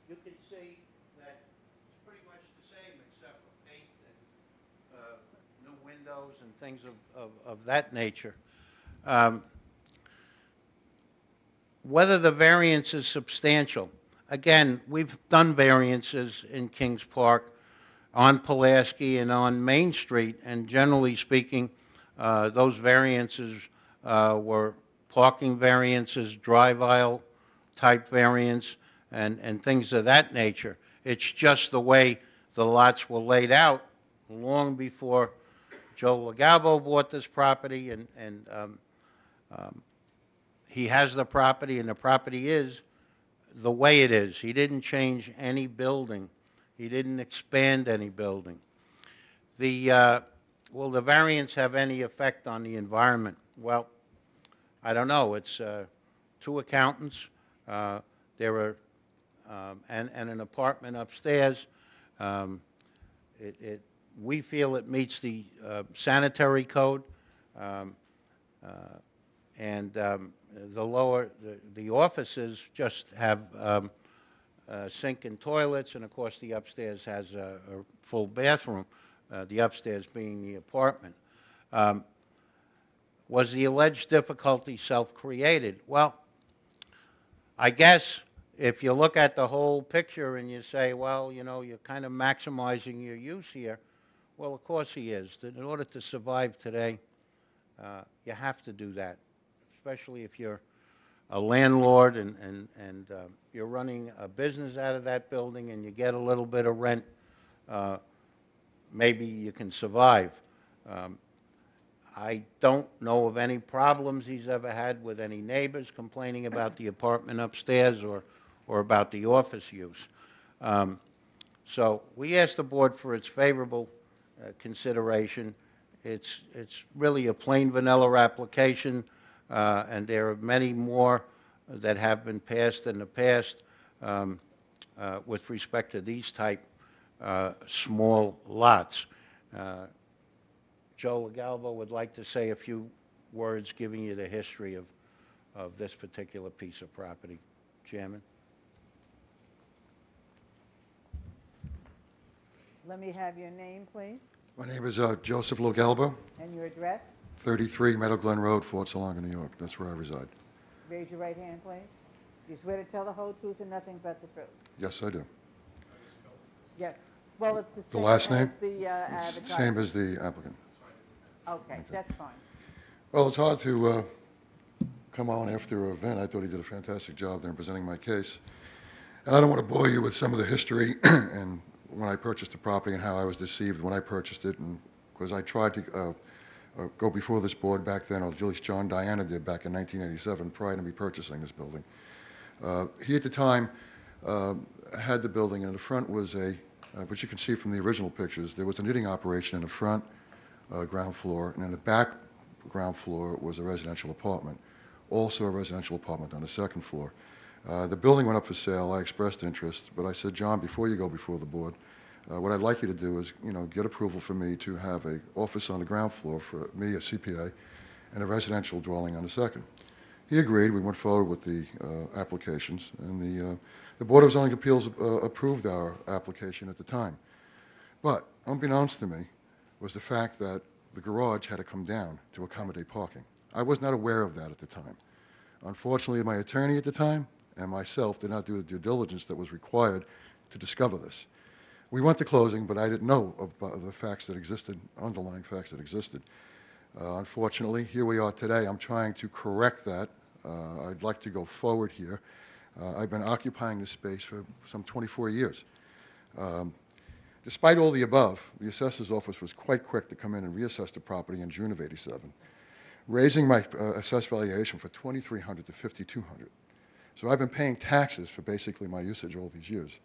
You can see that it's pretty much the same except for paint and new windows and things of that nature. Whether the variance is substantial. Again, we've done variances in Kings Park on Pulaski and on Main Street, and generally speaking, those variances were parking variances, drive aisle type variance, and things of that nature. It's just the way the lots were laid out long before Joe Legalbo bought this property, and he has the property, and the property is the way it is. He didn't change any building. He didn't expand any building. Will the variance have any effect on the environment? Well, I don't know. It's two accountants. There are and an apartment upstairs. We feel it meets the sanitary code, and the offices just have sink and toilets, and of course the upstairs has a full bathroom, the upstairs being the apartment. Was the alleged difficulty self-created? Well, I guess if you look at the whole picture and you say, well, you know, you're kind of maximizing your use here, well, of course he is. In order to survive today, you have to do that, especially if you're a landlord and you're running a business out of that building and you get a little bit of rent, maybe you can survive. I don't know of any problems he's ever had with any neighbors complaining about the apartment upstairs or about the office use. So we asked the board for its favorable consideration. It's really a plain vanilla application, and there are many more that have been passed in the past with respect to these type small lots. Joe LaGalvo would like to say a few words giving you the history of this particular piece of property. Chairman? Let me have your name, please, My name is Joseph Logalbo, and your address. 33 Meadow Glen Road, Fort Salonga, New York. That's where I reside. Raise your right hand, please. Do you swear to tell the whole truth and nothing but the truth? Yes, I do. Yes. Well, it's the The same last as name? the advertisement. Same as the applicant. Okay, that's fine. Well, it's hard to come on after an event. I thought he did a fantastic job there in presenting my case. And I don't want to bore you with some of the history and when I purchased the property and how I was deceived when I purchased it, and because I tried to go before this board back then, or at least John Diana did back in 1987, prior to me purchasing this building. He at the time had the building, and in the front was which you can see from the original pictures, there was a knitting operation in the front ground floor, and in the back ground floor was a residential apartment, also a residential apartment on the second floor. The building went up for sale. I expressed interest, but I said, John, before you go before the board, what I'd like you to do is, get approval for me to have an office on the ground floor for me, a CPA, and a residential dwelling on the second. He agreed. We went forward with the applications, and the Board of Zoning Appeals approved our application at the time. But unbeknownst to me was the fact that the garage had to come down to accommodate parking. I was not aware of that at the time. Unfortunately, my attorney at the time and myself did not do the due diligence that was required to discover this. We went to closing, but I didn't know of the facts that existed, underlying facts that existed. Unfortunately, here we are today. I'm trying to correct that. I'd like to go forward here. I've been occupying this space for some 24 years. Despite all the above, the assessor's office was quite quick to come in and reassess the property in June of '87, raising my assessed valuation from $2,300 to $5,200. So I've been paying taxes for basically my usage all these years.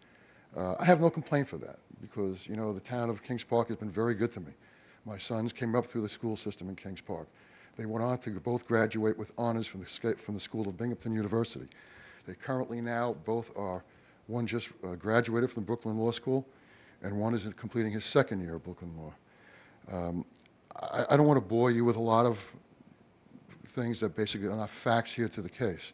I have no complaint for that because, the town of Kings Park has been very good to me. My sons came up through the school system in Kings Park. They went on to both graduate with honors from the School of Binghamton University. They currently now both are, one just graduated from the Brooklyn Law School, and one is completing his second year of Brooklyn Law. I don't want to bore you with a lot of things that basically are not facts here to the case.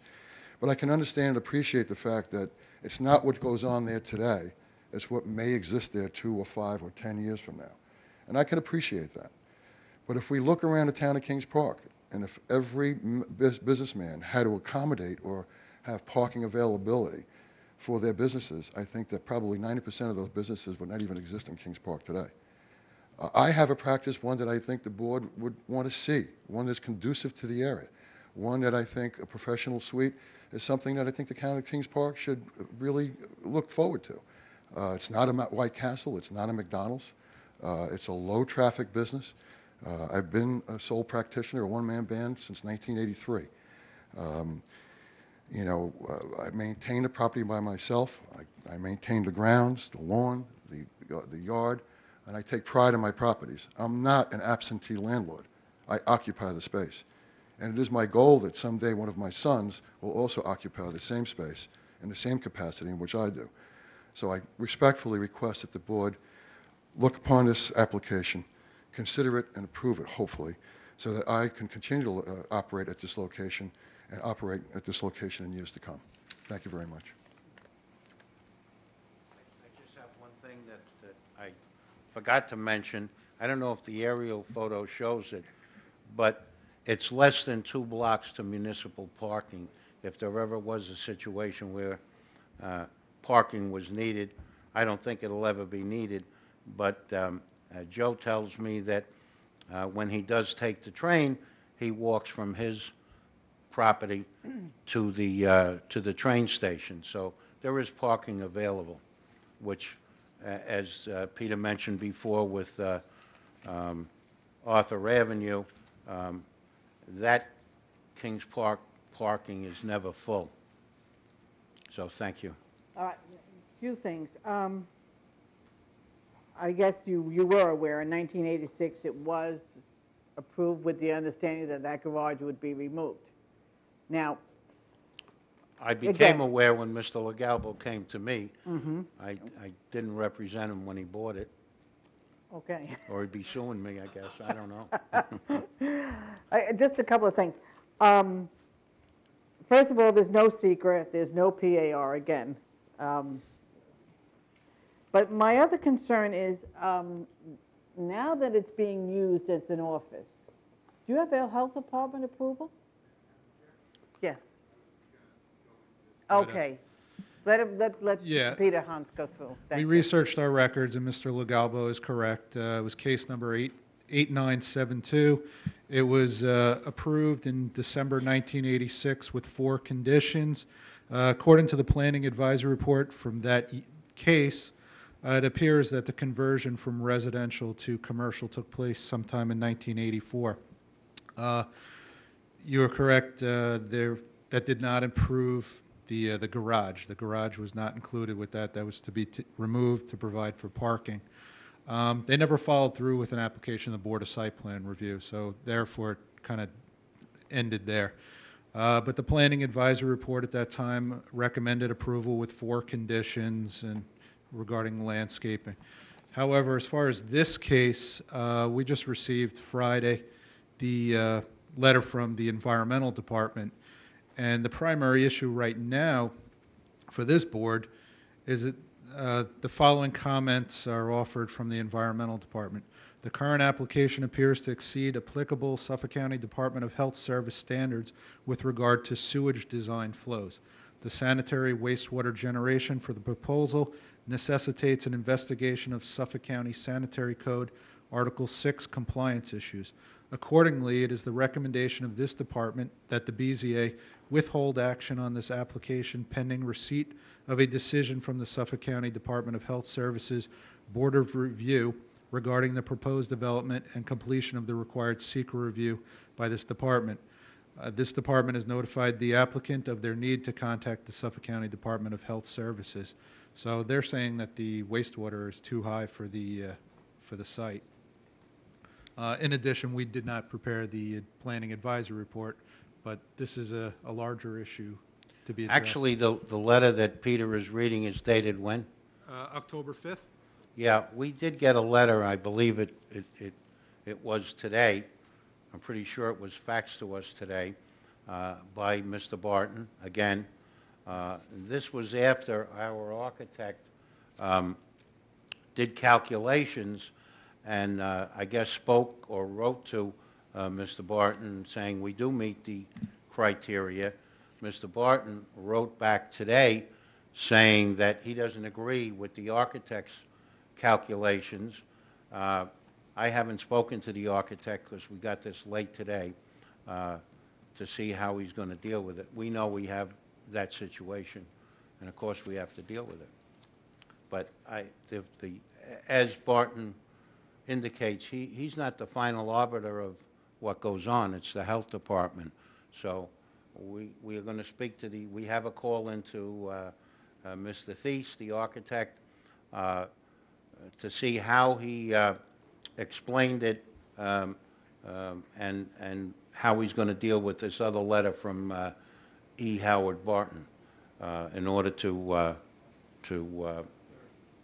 But I can understand and appreciate the fact that it's not what goes on there today, it's what may exist there 2 or 5 or 10 years from now. And I can appreciate that. But if we look around the town of Kings Park, and if every businessman had to accommodate or have parking availability for their businesses, I think that probably 90% of those businesses would not even exist in Kings Park today. I have a practice, one that I think the board would want to see, one that's conducive to the area, one that I think a professional suite is something that I think the county of Kings Park should really look forward to. It's not a White Castle, it's not a McDonald's, it's a low-traffic business. I've been a sole practitioner, a one-man band, since 1983. I maintain the property by myself. I maintain the grounds, the lawn, the yard, and I take pride in my properties. I'm not an absentee landlord. I occupy the space. And it is my goal that someday one of my sons will also occupy the same space in the same capacity in which I do. So I respectfully request that the board look upon this application, consider it and approve it, hopefully, so that I can continue to operate at this location and operate at this location in years to come. Thank you very much. I just have one thing that I forgot to mention. I don't know if the aerial photo shows it, but it's less than 2 blocks to municipal parking. If there ever was a situation where parking was needed. I don't think it'll ever be needed, but Joe tells me that when he does take the train, he walks from his property to the train station. So there is parking available, which, as Peter mentioned before with Arthur Avenue, that Kings Park parking is never full. So thank you. All right, a few things. I guess you were aware in 1986 it was approved with the understanding that that garage would be removed. Now, I became again, aware when Mr. LaGalbo came to me. mhm, I didn't represent him when he bought it, okay. or he'd be suing me, I guess. I don't know. Just a couple of things. First of all, there's no secret, there's no PAR again. But my other concern is, now that it's being used as an office, do you have a health department approval? Yes. Okay. Let Yeah. Peter Hans go through. We Thank you. researched our records, and Mr. LaGalbo is correct. It was case number 8972. It was approved in December 1986 with 4 conditions. According to the planning advisory report from that case, it appears that the conversion from residential to commercial took place sometime in 1984. You are correct. That did not improve the garage. The garage was not included with that. That was to be removed to provide for parking. They never followed through with an application of the Board of Site Plan Review, so therefore it kind of ended there. But the planning advisory report at that time recommended approval with 4 conditions and regarding landscaping. However, as far as this case, we just received Friday the letter from the Environmental Department, and the primary issue right now for this board is that the following comments are offered from the Environmental Department. The current application appears to exceed applicable Suffolk County Department of Health Service standards with regard to sewage design flows. The sanitary wastewater generation for the proposal necessitates an investigation of Suffolk County Sanitary Code Article 6 compliance issues. Accordingly, it is the recommendation of this department that the BZA withhold action on this application pending receipt of a decision from the Suffolk County Department of Health Services Board of Review regarding the proposed development and completion of the required SEQR review by this department. This department has notified the applicant of their need to contact the Suffolk County Department of Health Services. So they're saying that the wastewater is too high for the site. In addition, we did not prepare the planning advisory report, but this is a larger issue to be addressed. Actually, the letter that Peter is reading is dated when? October 5th? Yeah, we did get a letter, I believe it was today. I'm pretty sure it was faxed to us today by Mr. Barton, again. This was after our architect did calculations and I guess spoke or wrote to Mr. Barton saying we do meet the criteria. Mr. Barton wrote back today saying that he doesn't agree with the architect's calculations. I haven't spoken to the architect because we got this late today to see how he's going to deal with it. We know we have that situation, and of course we have to deal with it. But as Barton indicates, he's not the final arbiter of what goes on. It's the health department. So we are going to speak to we have a call into Mr. Thies, the architect, to see how he explained it and how he's going to deal with this other letter from E. Howard Barton in order to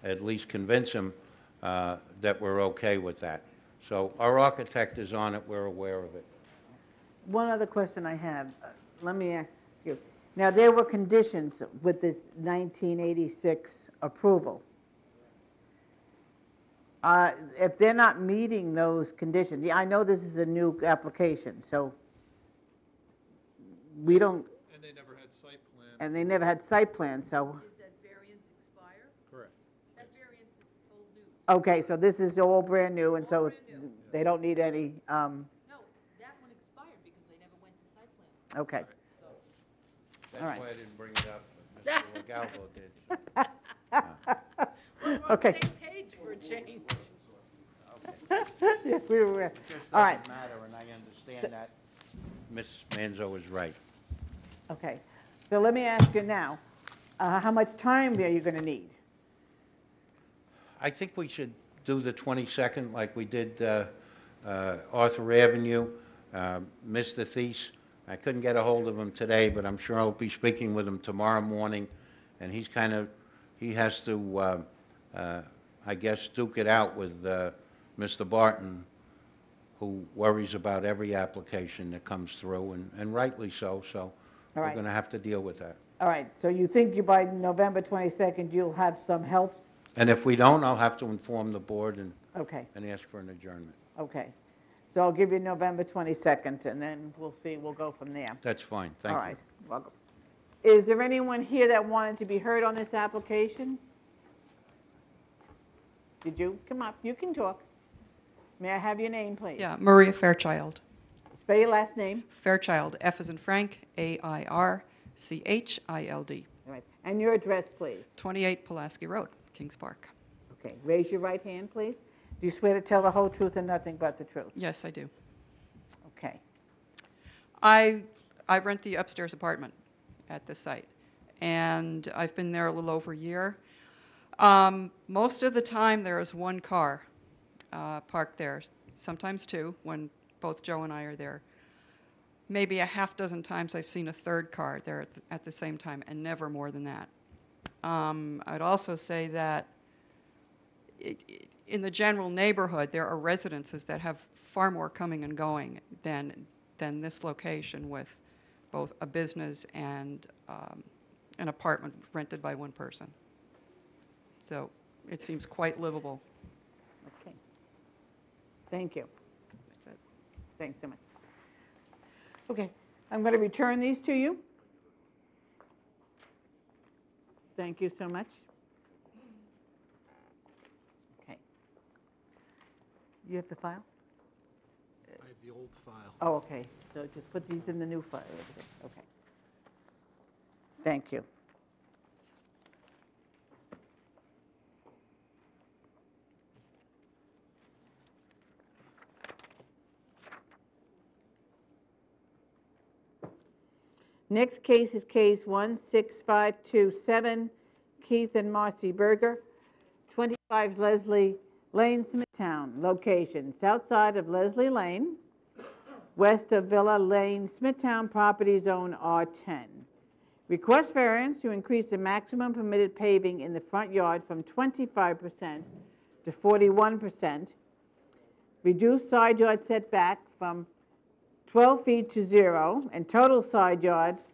at least convince him that we're okay with that. So our architect is on it. We're aware of it. One other question I have, let me ask you. Now, there were conditions with this 1986 approval. If they're not meeting those conditions, I know this is a new application, so we don't. And they never had site plan. And they never had site plan, so. Did that Okay, so this is all brand new, and so they don't need any, No, that one expired because they never went to site plan. okay. All right. That's why I didn't bring it up, but Mr. Galvo did. We're on the Okay. same page for a change. Yes, we were, It just all right, doesn't matter, and I understand that Ms. Manzo is right. okay. So let me ask you now, how much time are you going to need? I think we should do the 22nd like we did Arthur Avenue. Mr. Thies, I couldn't get a hold of him today, but I'm sure I'll be speaking with him tomorrow morning, and he has to, I guess, duke it out with Mr. Barton, who worries about every application that comes through, and rightly so, All we're right. going to have to deal with that. All right, so you think by November 22nd, you'll have some health? And if we don't, I'll have to inform the board Okay, and ask for an adjournment. okay. So I'll give you November 22nd, and then we'll see, we'll go from there. That's fine, thank All you. right, welcome. Is there anyone here that wanted to be heard on this application? Did you? Come up, you can talk. May I have your name, please? Yeah, Maria Fairchild. Spell your last name. Fairchild, F as in Frank, A-I-R-C-H-I-L-D. All right, and your address, please. 28 Pulaski Road, Kings Park. Okay, raise your right hand, please. Do you swear to tell the whole truth and nothing but the truth? Yes, I do. Okay. I rent the upstairs apartment at the site, and I've been there a little over a year. Most of the time, there is one car parked there, sometimes two, when both Joe and I are there. Maybe a half dozen times I've seen a third car there at the same time, and never more than that. I'd also say that in the general neighborhood, there are residences that have far more coming and going than this location, with both a business and an apartment rented by one person. So it seems quite livable. Okay. Thank you. That's it. Thanks so much. Okay, I'm going to return these to you. Thank you so much. Okay. You have the file? I have the old file. Oh, okay. So just put these in the new file. Okay. Thank you. Next case is case 16527, Keith and Marcy Berger, 25 Leslie Lane, Smithtown. Location, south side of Leslie Lane, west of Villa Lane, Smithtown, property zone R10. Request variance to increase the maximum permitted paving in the front yard from 25% to 41%. Reduce side yard setback from 12 feet to 0, and total side yard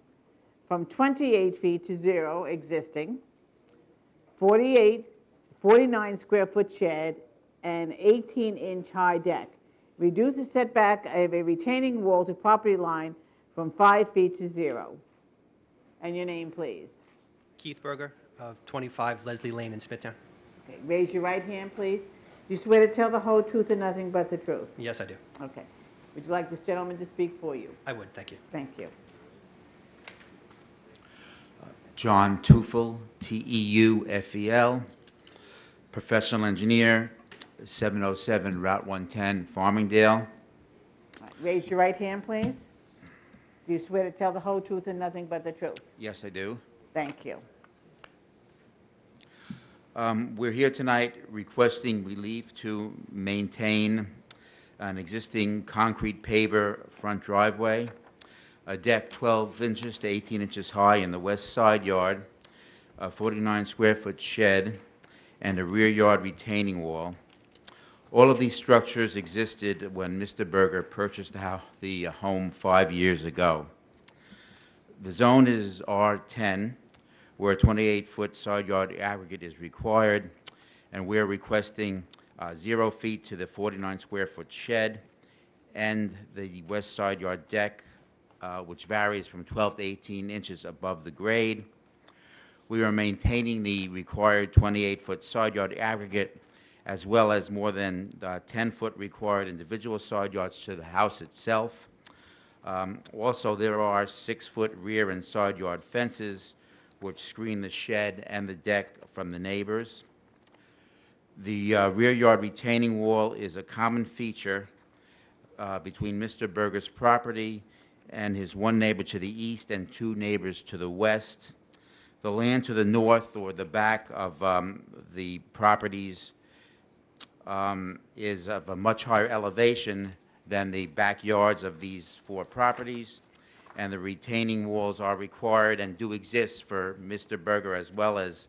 from 28 feet to 0 existing, 49 square foot shed, and 18-inch high deck. Reduce the setback of a retaining wall to property line from 5 feet to 0. And your name, please. Keith Berger of 25 Leslie Lane in Smithtown. Okay, raise your right hand, please. Do you swear to tell the whole truth and nothing but the truth? Yes, I do. Okay. Would you like this gentleman to speak for you? I would, thank you. Thank you. John Teufel, T-E-U-F-E-L, professional engineer, 707 Route 110, Farmingdale. All right, raise your right hand, please. Do you swear to tell the whole truth and nothing but the truth? Yes, I do. Thank you. We're here tonight requesting relief to maintain an existing concrete paver front driveway, a deck 12 inches to 18 inches high in the west side yard, a 49 square foot shed, and a rear yard retaining wall. All of these structures existed when Mr. Berger purchased the home 5 years ago. The zone is R10, where a 28-foot side yard aggregate is required, and we're requesting 0 feet to the 49 square foot shed and the west side yard deck, which varies from 12 to 18 inches above the grade. We are maintaining the required 28-foot side yard aggregate as well as more than 10-foot required individual side yards to the house itself. Also, there are 6-foot rear and side yard fences which screen the shed and the deck from the neighbors. The rear yard retaining wall is a common feature between Mr. Berger's property and his one neighbor to the east and 2 neighbors to the west. The land to the north or the back of the properties is of a much higher elevation than the backyards of these 4 properties, and the retaining walls are required and do exist for Mr. Berger as well as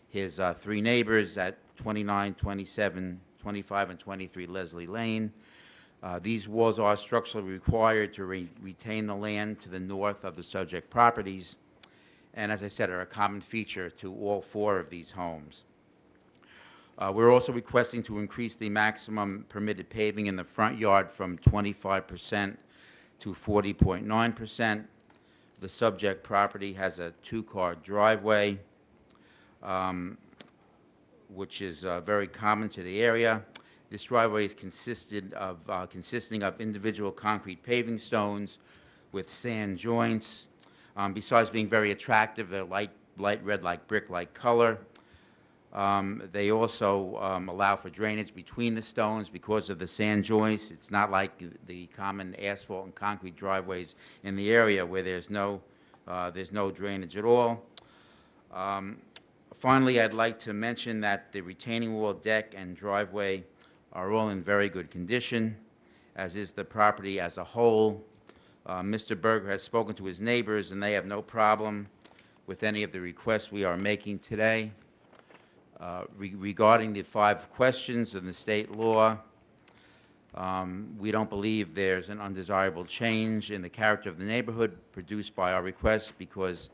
his 3 neighbors at 29, 27, 25, and 23 Leslie Lane. These walls are structurally required to retain the land to the north of the subject properties, and as I said, are a common feature to all 4 of these homes. We're also requesting to increase the maximum permitted paving in the front yard from 25% to 40.9%. The subject property has a 2-car driveway, which is very common to the area. This driveway is consisting of individual concrete paving stones with sand joints. Besides being very attractive, they're light red like brick-like color. They also allow for drainage between the stones because of the sand joints. It's not like the common asphalt and concrete driveways in the area where there's no drainage at all. Finally, I'd like to mention that the retaining wall, deck, and driveway are all in very good condition, as is the property as a whole. Mr. Berger has spoken to his neighbors, and they have no problem with any of the requests we are making today. Regarding the 5 questions in the state law, we don't believe there's an undesirable change in the character of the neighborhood produced by our requests because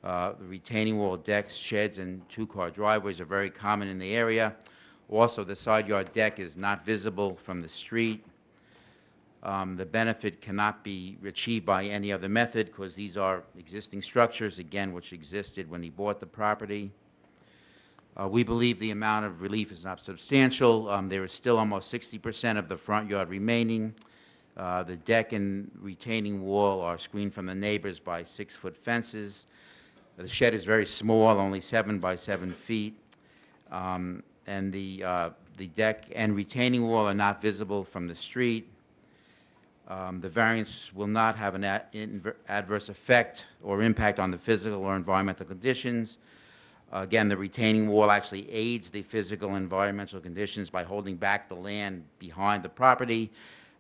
the retaining wall, decks, sheds, and 2-car driveways are very common in the area. Also, the side yard deck is not visible from the street. The benefit cannot be achieved by any other method because these are existing structures, again, which existed when he bought the property. We believe the amount of relief is not substantial. There is still almost 60% of the front yard remaining. The deck and retaining wall are screened from the neighbors by 6-foot fences. The shed is very small, only 7 by 7 feet. And the deck and retaining wall are not visible from the street. The variance will not have an adverse effect or impact on the physical or environmental conditions. Again, the retaining wall actually aids the physical and environmental conditions by holding back the land behind the property.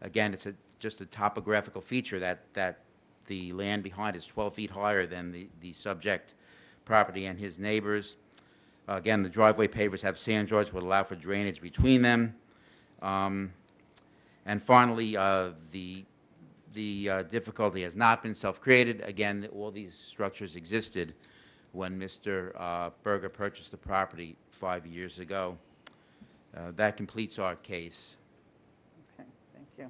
Again, it's just a topographical feature that the land behind is 12 feet higher than the subject property and his neighbors. Again, the driveway pavers have sand joints which would allow for drainage between them. And finally, the difficulty has not been self-created. Again, all these structures existed when Mr. Berger purchased the property 5 years ago. That completes our case. Okay, thank you.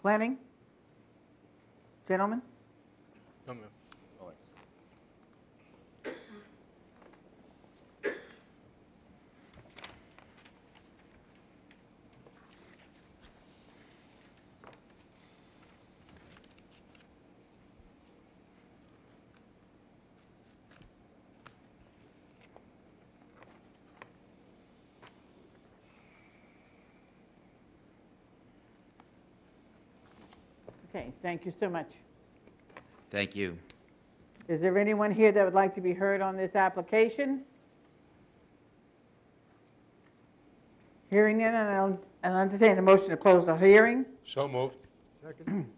Planning? Gentlemen? No, ma'am. Okay, thank you so much. Thank you. Is there anyone here that would like to be heard on this application? Hearing none, and I'll entertain a motion to close the hearing. So moved. Second.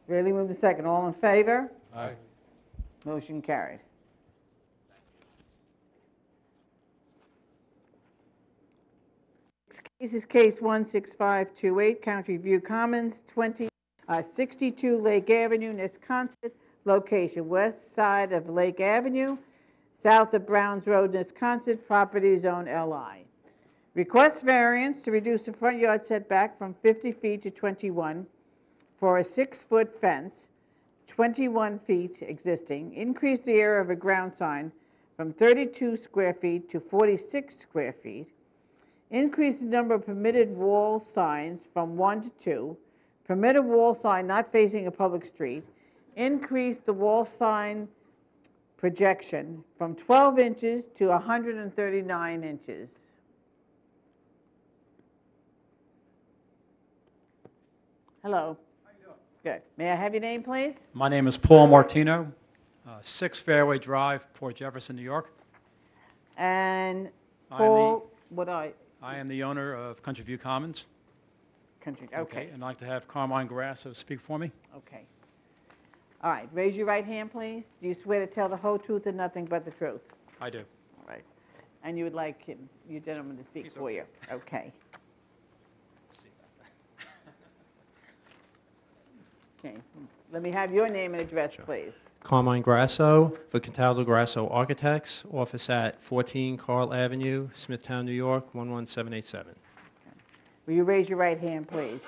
Really move the second. All in favor? Aye. Motion carried. Next case is case 16528, Country View Commons, 62 Lake Avenue, Wisconsin. Location, west side of Lake Avenue, south of Browns Road, Wisconsin. Property zone LI. Request variance to reduce the front yard setback from 50 feet to 21 for a 6-foot fence, 21 feet existing. Increase the area of a ground sign from 32 square feet to 46 square feet. Increase the number of permitted wall signs from 1 to 2. Permit a wall sign not facing a public street. Increase the wall sign projection from 12 inches to 139 inches. Hello. How you doing? Good. May I have your name, please? My name is Paul Martino, 6 Fairway Drive, Port Jefferson, New York. And I am Paul, I am the owner of Country View Commons. Okay. And I'd like to have Carmine Grasso speak for me. Okay. All right. Raise your right hand, please. Do you swear to tell the whole truth and nothing but the truth? I do. All right. And you would like him, you gentleman to speak for you? Okay. Okay. Let me have your name and address, please. Carmine Grasso for Cataldo Grasso Architects, office at 14 Carl Avenue, Smithtown, New York, 11787. Will you raise your right hand, please?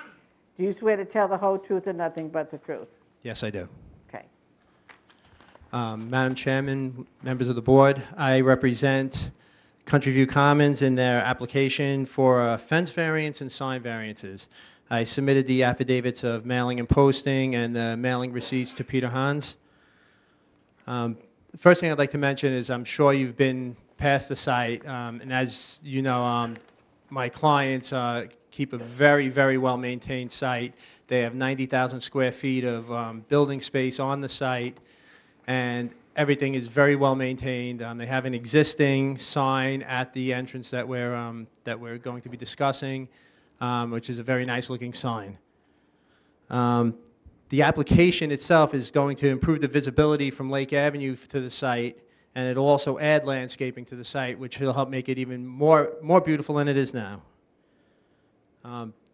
Do you swear to tell the whole truth and nothing but the truth? Yes, I do. Okay. Madam Chairman, members of the board, I represent Country View Commons in their application for fence variance and sign variances. I submitted the affidavits of mailing and posting and the mailing receipts to Peter Hans. The first thing I'd like to mention is I'm sure you've been past the site, and as you know, my clients keep a very, very well-maintained site. They have 90,000 square feet of building space on the site, and everything is very well-maintained. They have an existing sign at the entrance that we're going to be discussing, which is a very nice-looking sign. The application itself is going to improve the visibility from Lake Avenue to the site, and it'll also add landscaping to the site, which will help make it even more beautiful than it is now.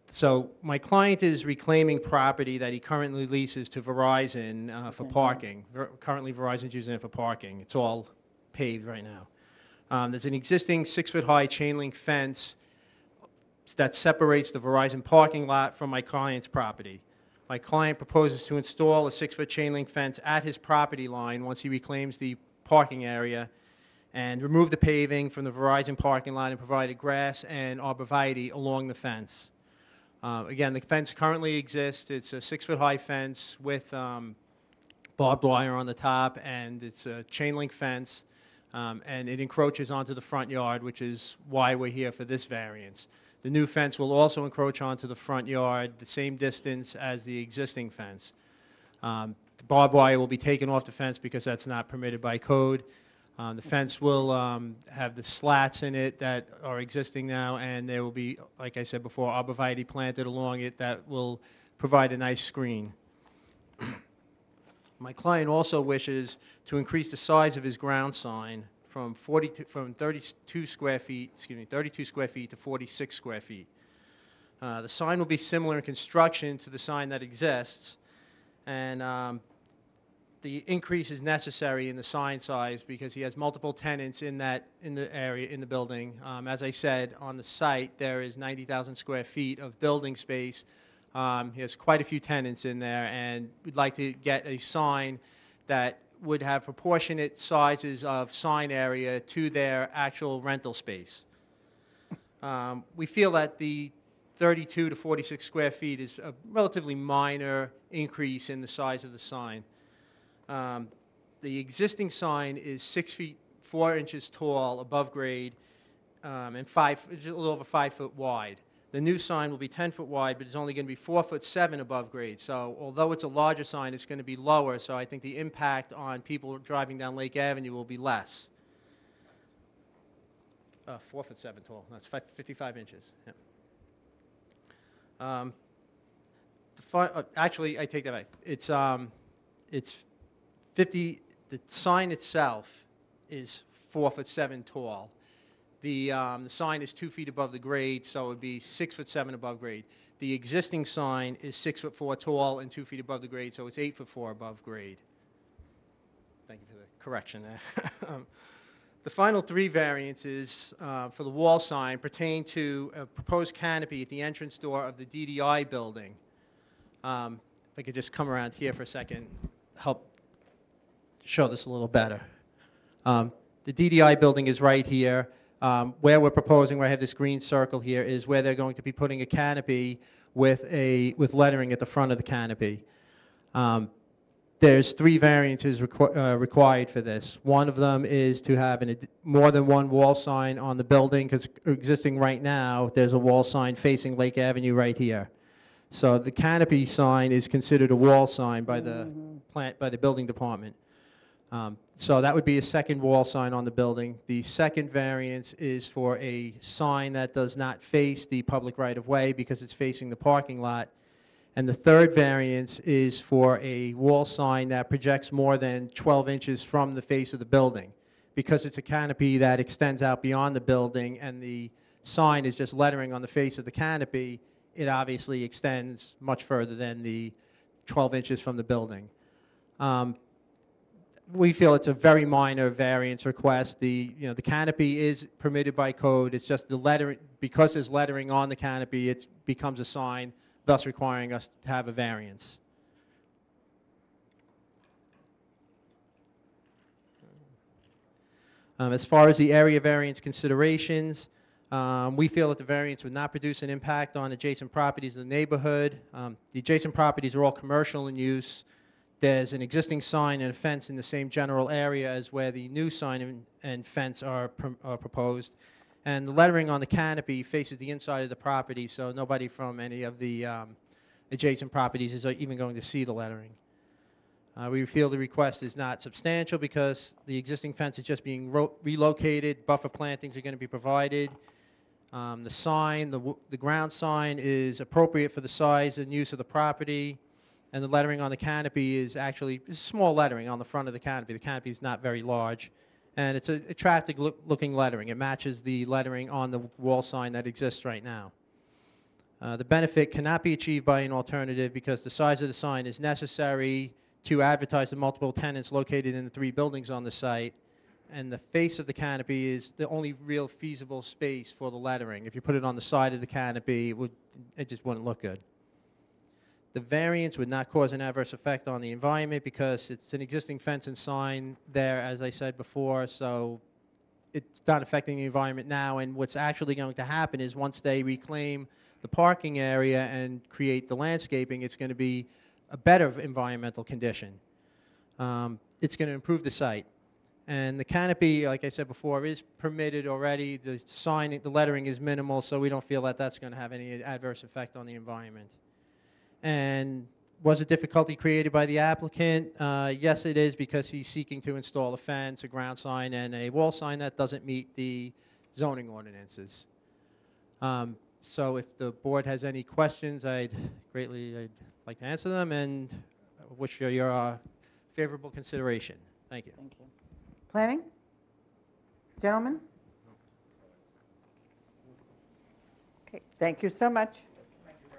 So my client is reclaiming property that he currently leases to Verizon for parking. Currently, Verizon's using it for parking. It's all paved right now. There's an existing 6-foot-high chain-link fence that separates the Verizon parking lot from my client's property. My client proposes to install a 6-foot chain-link fence at his property line once he reclaims the parking area and remove the paving from the Verizon parking lot and provide grass and arborvitae along the fence. Again, the fence currently exists. It's a 6-foot-high fence with barbed wire on the top, and it's a chain-link fence, and it encroaches onto the front yard, which is why we're here for this variance. The new fence will also encroach onto the front yard, the same distance as the existing fence. The barbed wire will be taken off the fence because that's not permitted by code. The fence will have the slats in it that are existing now, and there will be, like I said before, arborvitae planted along it that will provide a nice screen. My client also wishes to increase the size of his ground sign from 32 square feet to 46 square feet. The sign will be similar in construction to the sign that exists, and the increase is necessary in the sign size because he has multiple tenants in the area, in the building. As I said, on the site, there is 90,000 square feet of building space. He has quite a few tenants in there, and we'd like to get a sign that would have proportionate sizes of sign area to their actual rental space. We feel that the 32 to 46 square feet is a relatively minor increase in the size of the sign. The existing sign is 6 feet 4 inches tall above grade and a little over 5 foot wide. The new sign will be 10 foot wide, but it's only going to be 4'7" above grade. So although it's a larger sign, it's going to be lower. So I think the impact on people driving down Lake Avenue will be less. 4'7" tall. That's 55 inches. Yeah. Actually, I take that back. It's 50. The sign itself is 4'7" tall. The sign is 2 feet above the grade, so it would be 6'7" above grade. The existing sign is 6'4" tall and 2 feet above the grade, so it's 8'4" above grade. Thank you for the correction there. The final three variances for the wall sign pertain to a proposed canopy at the entrance door of the DDI building. If I could just come around here for a second, help show this a little better. The DDI building is right here. Where we're proposing, where I have this green circle here, is where they're going to be putting a canopy with lettering at the front of the canopy. There's 3 variances required for this. One of them is to have more than one wall sign on the building, because existing right now, there's a wall sign facing Lake Avenue right here. So the canopy sign is considered a wall sign by the building department. So that would be a second wall sign on the building. The second variance is for a sign that does not face the public right-of-way because it's facing the parking lot. And the third variance is for a wall sign that projects more than 12 inches from the face of the building. Because it's a canopy that extends out beyond the building and the sign is just lettering on the face of the canopy, it obviously extends much further than the 12 inches from the building. We feel it's a very minor variance request. The canopy is permitted by code. It's just the lettering, because there's lettering on the canopy, it becomes a sign, thus requiring us to have a variance. As far as the area variance considerations, we feel that the variance would not produce an impact on adjacent properties in the neighborhood. The adjacent properties are all commercial in use. There's an existing sign and a fence in the same general area as where the new sign and fence are proposed. And the lettering on the canopy faces the inside of the property, so nobody from any of the adjacent properties is even going to see the lettering. We feel the request is not substantial because the existing fence is just being relocated. Buffer plantings are going to be provided. The sign, the ground sign, is appropriate for the size and use of the property. And the lettering on the canopy is actually small lettering on the front of the canopy. The canopy is not very large. And it's an attractive looking lettering. It matches the lettering on the wall sign that exists right now. The benefit cannot be achieved by an alternative because the size of the sign is necessary to advertise the multiple tenants located in the 3 buildings on the site. And the face of the canopy is the only real feasible space for the lettering. If you put it on the side of the canopy, it just wouldn't look good. The variance would not cause an adverse effect on the environment because it's an existing fence and sign there, as I said before, so it's not affecting the environment now. And what's actually going to happen is once they reclaim the parking area and create the landscaping, it's going to be a better environmental condition. It's going to improve the site. And the canopy, like I said before, is permitted already. The sign, the lettering is minimal, so we don't feel that that's going to have any adverse effect on the environment. And was a difficulty created by the applicant? Yes, it is, because he's seeking to install a fence, a ground sign, and a wall sign that doesn't meet the zoning ordinances. So if the board has any questions, I'd like to answer them and wish you your favorable consideration. Thank you. Thank you. Planning? Gentlemen? Okay, thank you so much.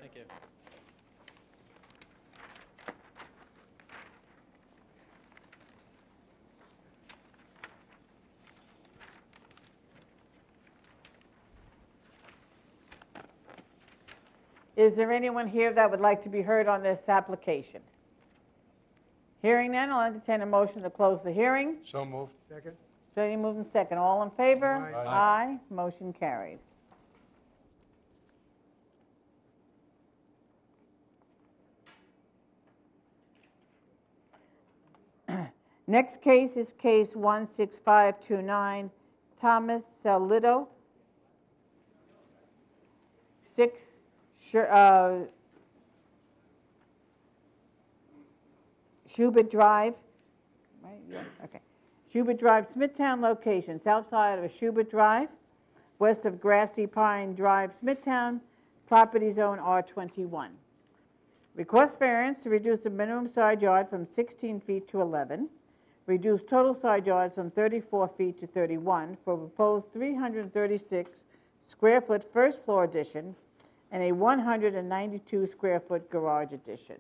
Thank you. Is there anyone here that would like to be heard on this application? Hearing none, I'll entertain a motion to close the hearing. So moved. Second. So you move in second. All in favor? Aye. Aye. Motion carried. Next case is case 16529, Thomas Salito, 6 Schubert Drive, right? Yeah, okay. Schubert Drive, Smithtown location, south side of Schubert Drive, west of Grassy Pine Drive, Smithtown, property zone R21. Request variance to reduce the minimum side yard from 16 feet to 11, reduce total side yards from 34 feet to 31 for proposed 336 square foot first floor addition and a 192 square foot garage addition.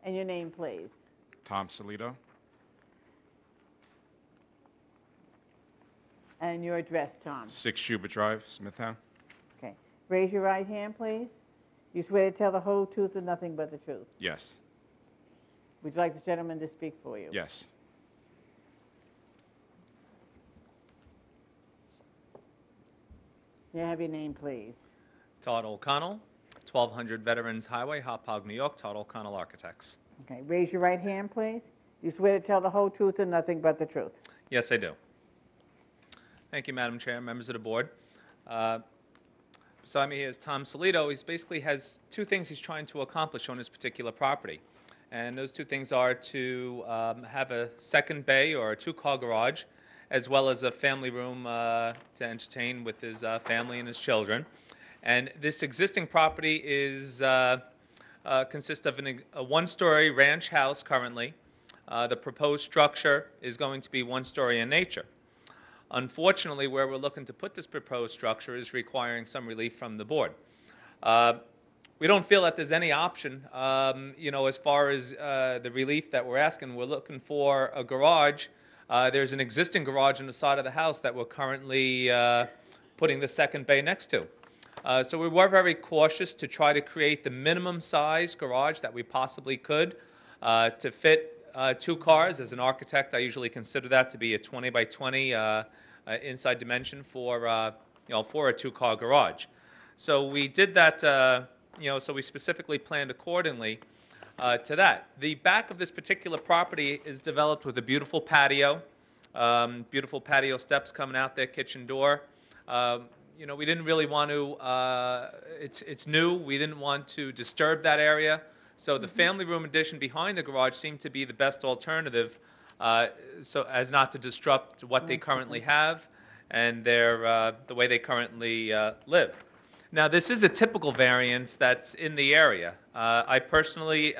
And your name, please. Tom Salito, And your address, Tom. 6 Schubert Drive, Smithtown. Okay. Raise your right hand, please. You swear to tell the whole truth and nothing but the truth. Yes. Would you like the gentleman to speak for you? Yes. May I have your name, please? Todd O'Connell, 1200 Veterans Highway, Hauppauge, New York. Todd O'Connell Architects. Okay, raise your right hand, please. You swear to tell the whole truth and nothing but the truth? Yes, I do. Thank you, Madam Chair, members of the board. Beside me here is Tom Solito. He basically has two things he's trying to accomplish on this particular property. And those two things are to have a second bay or a two-car garage, as well as a family room to entertain with his family and his children. And this existing property is consists of a one-story ranch house currently. The proposed structure is going to be one-story in nature. Unfortunately, where we're looking to put this proposed structure is requiring some relief from the board. We don't feel that there's any option, as far as the relief that we're asking. We're looking for a garage. There's an existing garage on the side of the house that we're currently putting the second bay next to. So we were very cautious to try to create the minimum size garage that we possibly could to fit two cars. As an architect, I usually consider that to be a 20 by 20 inside dimension for for a two-car garage. So we did that. So we specifically planned accordingly to that. The back of this particular property is developed with a beautiful patio steps coming out their kitchen door. We didn't really want to. It's new. We didn't want to disturb that area. So the family room addition behind the garage seemed to be the best alternative, so as not to disrupt what they currently have and the way they currently live. Now, this is a typical variance that's in the area. I personally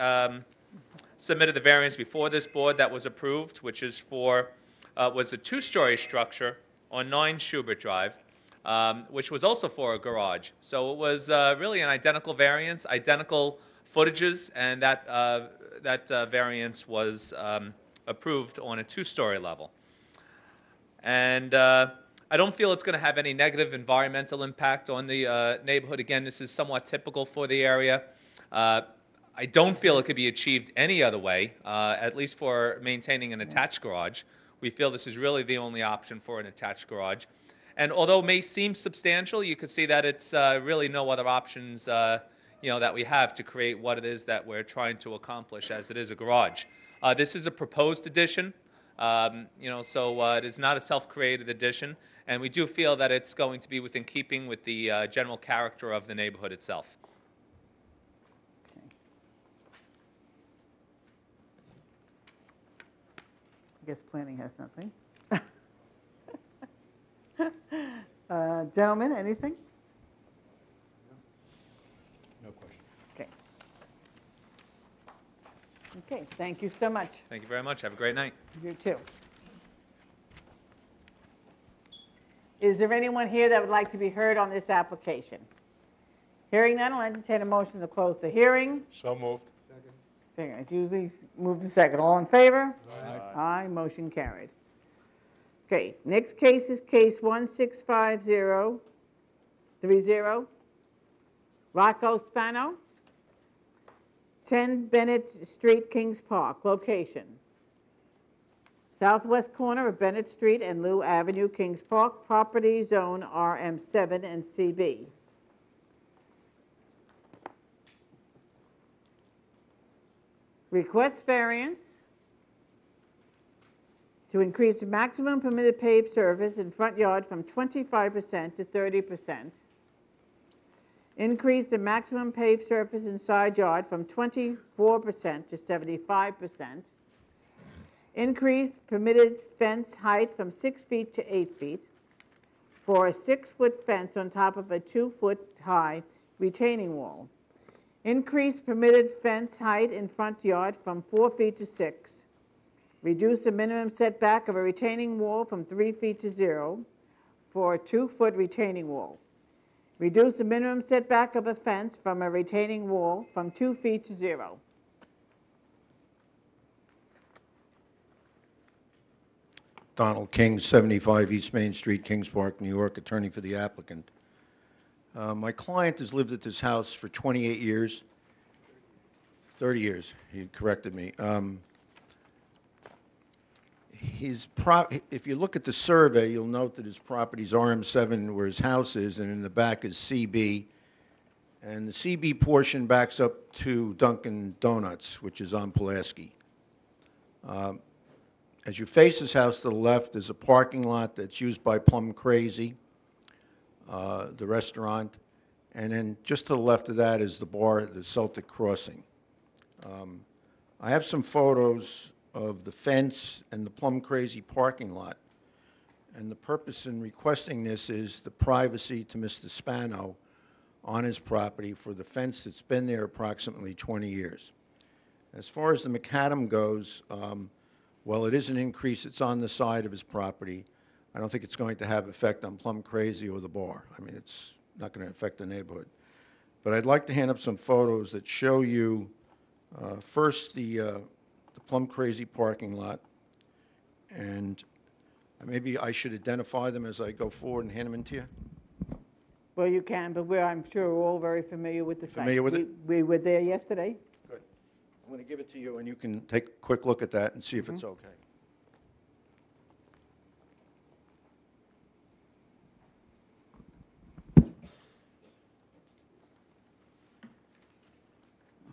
submitted the variance before this board that was approved, which is was a two-story structure on 9 Schubert Drive, which was also for a garage. So it was really an identical variance, identical footages, and that variance was approved on a two-story level. And I don't feel it's going to have any negative environmental impact on the neighborhood. Again, this is somewhat typical for the area. I don't feel it could be achieved any other way, at least for maintaining an attached garage. We feel this is really the only option for an attached garage. And although it may seem substantial, you could see that it's really no other options that we have to create what it is that we're trying to accomplish, as it is a garage. This is a proposed addition, so it is not a self-created addition, and we do feel that it's going to be within keeping with the general character of the neighborhood itself. I guess planning has nothing. Gentlemen, anything? No question. Okay. Okay, thank you so much. Thank you very much. Have a great night. You too. Is there anyone here that would like to be heard on this application? Hearing none, I'll entertain a motion to close the hearing. So moved. Second. It's usually moved to second. All in favor? Aye. Aye, motion carried. Okay, next case is case 165030. Rocco Spano, 10 Bennett Street, Kings Park. Location: southwest corner of Bennett Street and Lou Avenue, Kings Park. Property zone RM7 and CB. Request variance to increase the maximum permitted paved surface in front yard from 25% to 30%. Increase the maximum paved surface in side yard from 24% to 75%. Increase permitted fence height from 6 feet to 8 feet for a 6-foot fence on top of a 2-foot high retaining wall. Increase permitted fence height in front yard from 4 feet to 6. Reduce the minimum setback of a retaining wall from 3 feet to 0 for a 2-foot retaining wall. Reduce the minimum setback of a fence from a retaining wall from 2 feet to 0. Donald King, 75 East Main Street, Kings Park, New York, attorney for the applicant. My client has lived at this house for 28 years. 30 years, he corrected me. if you look at the survey, you'll note that his property's RM7 where his house is, and in the back is CB. And the CB portion backs up to Dunkin' Donuts, which is on Pulaski. As you face his house to the left is a parking lot that's used by Plum Crazy, the restaurant. And then just to the left of that is the bar, the Celtic Crossing. I have some photos of the fence and the Plum Crazy parking lot. And the purpose in requesting this is the privacy to Mr. Spano on his property for the fence that's been there approximately 20 years. As far as the macadam goes, well, it is an increase. It's on the side of his property. I don't think it's going to have effect on Plum Crazy or the bar. I mean, it's not going to affect the neighborhood. But I'd like to hand up some photos that show you first the Plum Crazy parking lot, and maybe I should identify them as I go forward and hand them in to you. Well, you can, but I'm sure we're all very familiar with the site. Familiar with it? We were there yesterday. Good. I'm going to give it to you, and you can take a quick look at that and see if it's okay.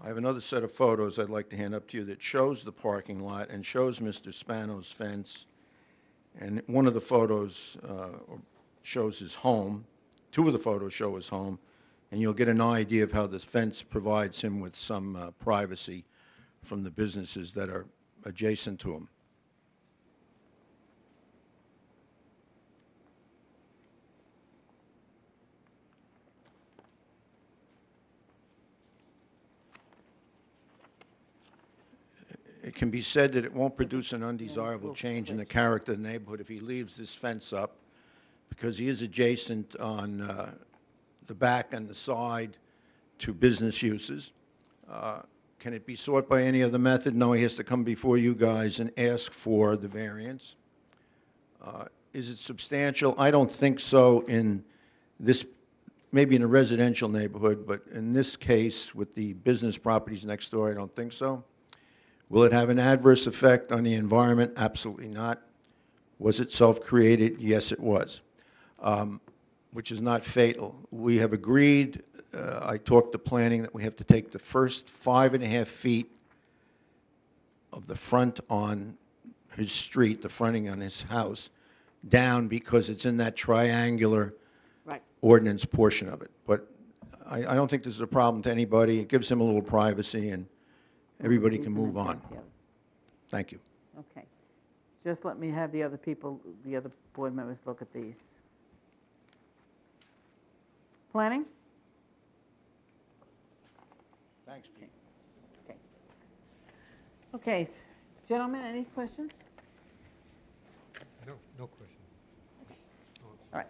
I have another set of photos I'd like to hand up to you that shows the parking lot and shows Mr. Spano's fence. And one of the photos shows his home. Two of the photos show his home. And you'll get an idea of how this fence provides him with some privacy from the businesses that are adjacent to him. It can be said that it won't produce an undesirable change in the character of the neighborhood if he leaves this fence up, because he is adjacent on the back and the side to business uses. Can it be sought by any other method? No, he has to come before you guys and ask for the variance. Is it substantial? I don't think so in this, maybe in a residential neighborhood, but in this case with the business properties next door, I don't think so. Will it have an adverse effect on the environment? Absolutely not. Was it self-created? Yes, it was, which is not fatal. We have agreed, I talked to planning, that we have to take the first 5.5 feet of the front on his street, the fronting on his house, down because it's in that triangular ordinance portion of it. But I don't think this is a problem to anybody. It gives him a little privacy, and everybody can move on. Thank you. Okay. Just let me have the other people, the other board members look at these. Planning? Thanks, Pete. Okay. Okay. Gentlemen, any questions? No question. All right.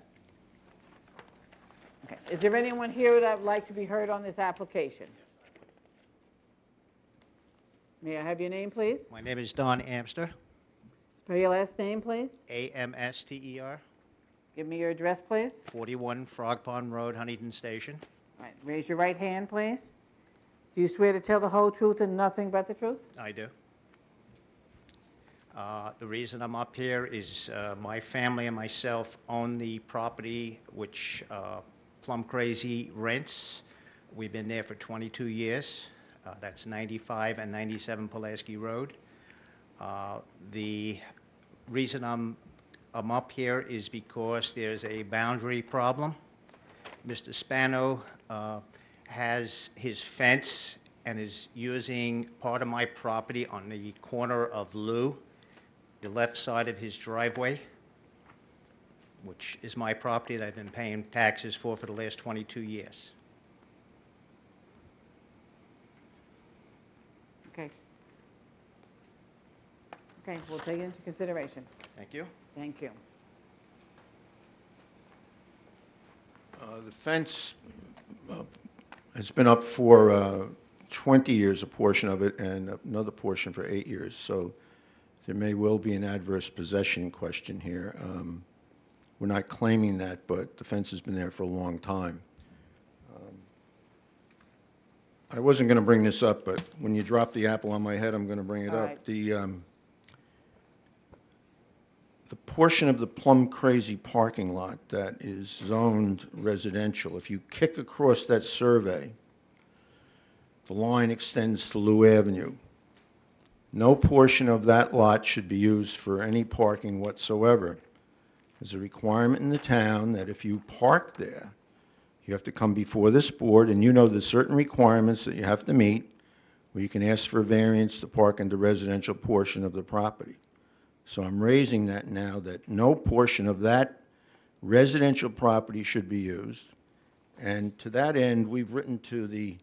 Okay. Is there anyone here that would like to be heard on this application? May I have your name, please? My name is Don Amster, Spell your last name, please. A-M-S-T-E-R, Give me your address, please. 41 Frog Pond Road, Huntington Station. All right. Raise your right hand, please. Do you swear to tell the whole truth and nothing but the truth? I do. The reason I'm up here is my family and myself own the property which Plum Crazy rents. We've been there for 22 years. That's 95 and 97 Pulaski Road. The reason I'm up here is because there's a boundary problem. Mr. Spano has his fence and is using part of my property on the corner of Lou, the left side of his driveway, which is my property that I've been paying taxes for the last 22 years. Okay. Okay, we'll take it into consideration. Thank you. Thank you. The fence has been up for 20 years, a portion of it, and another portion for 8 years. So there may well be an adverse possession question here. We're not claiming that, but the fence has been there for a long time. I wasn't going to bring this up, but when you drop the apple on my head, I'm going to bring it All up. right. the portion of the Plum Crazy parking lot that is zoned residential, if you kick across that survey, the line extends to Lou Avenue. No portion of that lot should be used for any parking whatsoever. There's a requirement in the town that if you park there, you have to come before this board, and you know there's certain requirements that you have to meet, where you can ask for a variance to park in the residential portion of the property. So I'm raising that now, that no portion of that residential property should be used. And to that end, we've written to the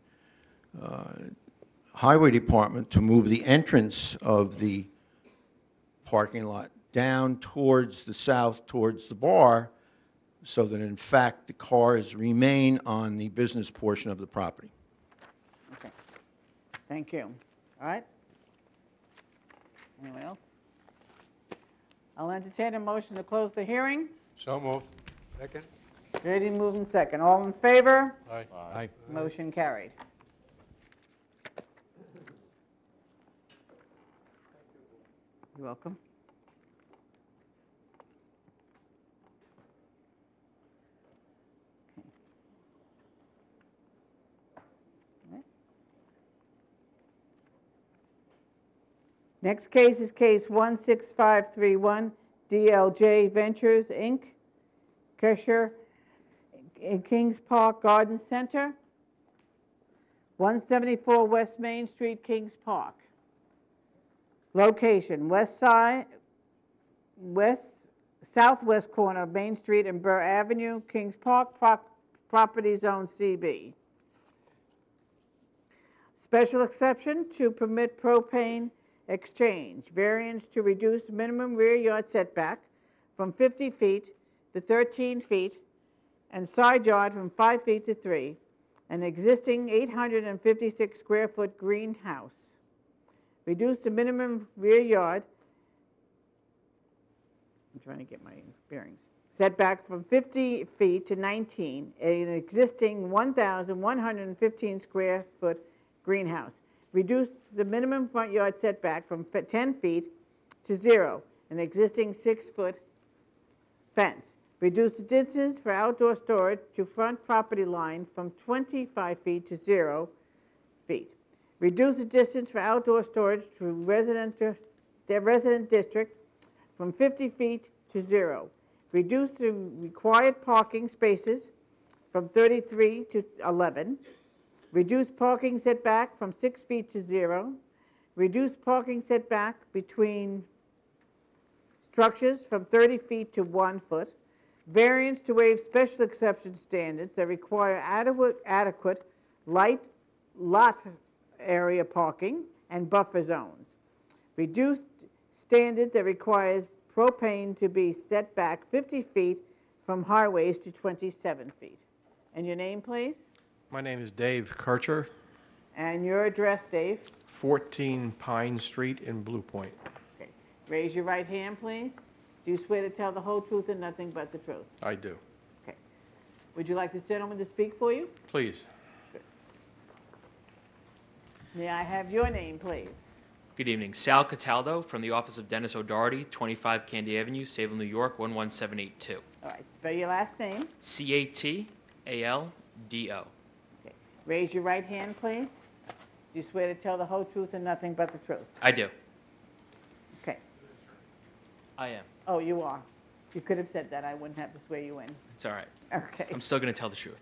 Highway Department to move the entrance of the parking lot down towards the south, towards the bar, so that in fact the cars remain on the business portion of the property. Okay. Thank you. All right. Anyone else? I'll entertain a motion to close the hearing. So moved. Second? Ready, moved, and second. All in favor? Aye. Aye. Motion carried. You're welcome. Next case is case 16531, DLJ Ventures, Inc., Kesher, in Kings Park Garden Center, 174 West Main Street, Kings Park. Location, southwest corner of Main Street and Burr Avenue, Kings Park, property zone CB. Special exception to permit propane exchange, variance to reduce minimum rear yard setback from 50 feet to 13 feet and side yard from 5 feet to 3, an existing 856 square foot greenhouse. Reduce the minimum rear yard, I'm trying to get my bearings, setback from 50 feet to 19, an existing 1,115 square foot greenhouse. Reduce the minimum front yard setback from 10 feet to 0, an existing 6-foot fence. Reduce the distance for outdoor storage to front property line from 25 feet to 0 feet. Reduce the distance for outdoor storage to resident district from 50 feet to 0. Reduce the required parking spaces from 33 to 11. Reduce parking setback from 6 feet to 0. Reduce parking setback between structures from 30 feet to 1 foot. Variance to waive special exception standards that require adequate light lot area parking and buffer zones. Reduced standard that requires propane to be set back 50 feet from highways to 27 feet. And your name, please? My name is Dave Kircher, And your address, Dave? 14 Pine Street in Blue Point. Okay. Raise your right hand, please. Do you swear to tell the whole truth and nothing but the truth? I do. Okay. Would you like this gentleman to speak for you? Please. May I have your name, please? Good evening. Sal Cataldo from the office of Dennis O'Doherty, 25 Candy Avenue, Salem, New York, 11782. All right. Spell your last name. Cataldo. Okay. Raise your right hand, please. Do you swear to tell the whole truth and nothing but the truth? I do. Okay. I am. Oh, you are. You could have said that. I wouldn't have to swear you in. It's all right. Okay. I'm still going to tell the truth.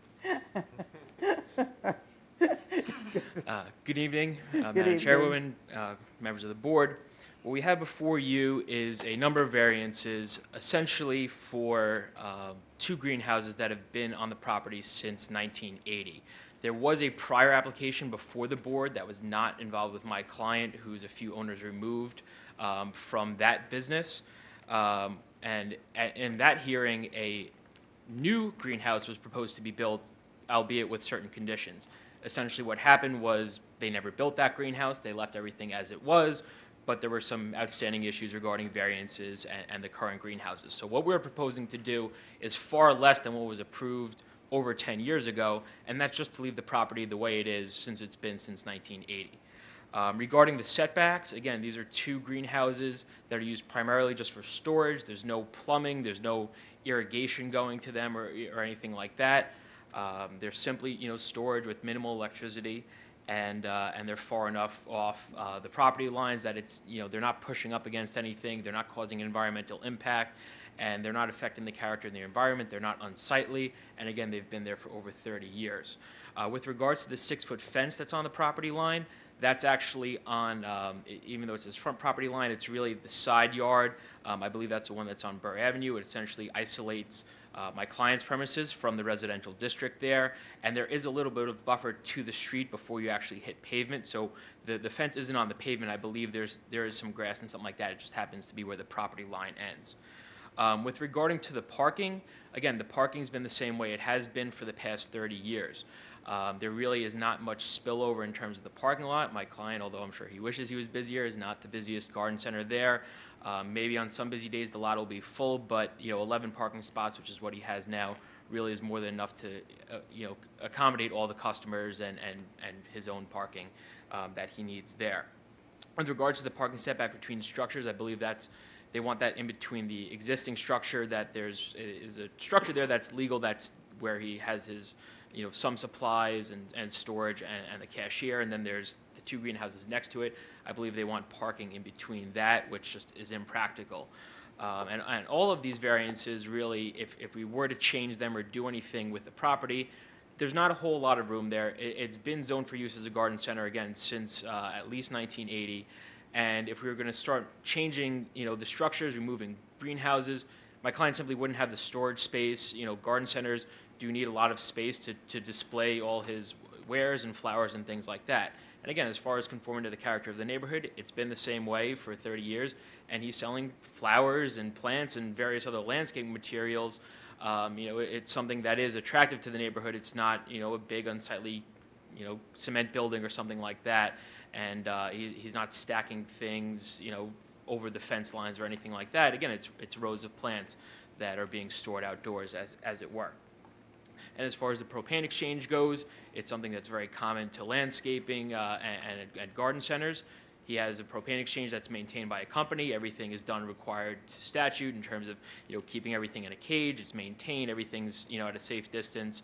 Good evening, Madam evening. Chairwoman, members of the board. What we have before you is a number of variances, essentially for 2 greenhouses that have been on the property since 1980. There was a prior application before the board that was not involved with my client, who's a few owners removed from that business. And in that hearing, a new greenhouse was proposed to be built, albeit with certain conditions. Essentially what happened was they never built that greenhouse. They left everything as it was, but there were some outstanding issues regarding variances and the current greenhouses. So what we're proposing to do is far less than what was approved over 10 years ago, and that's just to leave the property the way it is since it's been since 1980. Regarding the setbacks, again, these are 2 greenhouses that are used primarily just for storage. There's no plumbing, there's no irrigation going to them or anything like that. They're simply, storage with minimal electricity, and they're far enough off the property lines that it's, they're not pushing up against anything, they're not causing an environmental impact, and they're not affecting the character of the environment, they're not unsightly, and again, they've been there for over 30 years. With regards to the 6-foot fence that's on the property line, that's actually on, even though it says front property line, it's really the side yard. I believe that's the one that's on Burr Avenue. It essentially isolates my client's premises from the residential district there, and there is a little bit of buffer to the street before you actually hit pavement. So the fence isn't on the pavement. I believe there is some grass and something like that. It just happens to be where the property line ends. With regarding to the parking, again, the parking's been the same way it has been for the past 30 years. There really is not much spillover in terms of the parking lot. My client, although I'm sure he wishes he was busier, is not the busiest garden center there. Maybe on some busy days the lot will be full, but 11 parking spots, which is what he has now, really is more than enough to accommodate all the customers and his own parking that he needs there. With regards to the parking setback between structures, I believe they want that in between the existing structure, that is a structure there that's legal, that's where he has his some supplies and storage and the cashier, and then there's the 2 greenhouses next to it. I believe they want parking in between that, which just is impractical. And all of these variances, really, if we were to change them or do anything with the property, there's not a whole lot of room there. It's been zoned for use as a garden center, again, since at least 1980. And if we were going to start changing, the structures, removing greenhouses, my client simply wouldn't have the storage space. Garden centers do need a lot of space to display all his wares and flowers and things like that. And again, as far as conforming to the character of the neighborhood, it's been the same way for 30 years, and he's selling flowers and plants and various other landscaping materials. It's something that is attractive to the neighborhood. It's not, a big unsightly, cement building or something like that. And he's not stacking things, over the fence lines or anything like that. Again, it's rows of plants that are being stored outdoors, as it were. And as far as the propane exchange goes, it's something that's very common to landscaping and garden centers. He has a propane exchange that's maintained by a company. Everything is done required to statute in terms of keeping everything in a cage. It's maintained. Everything's at a safe distance.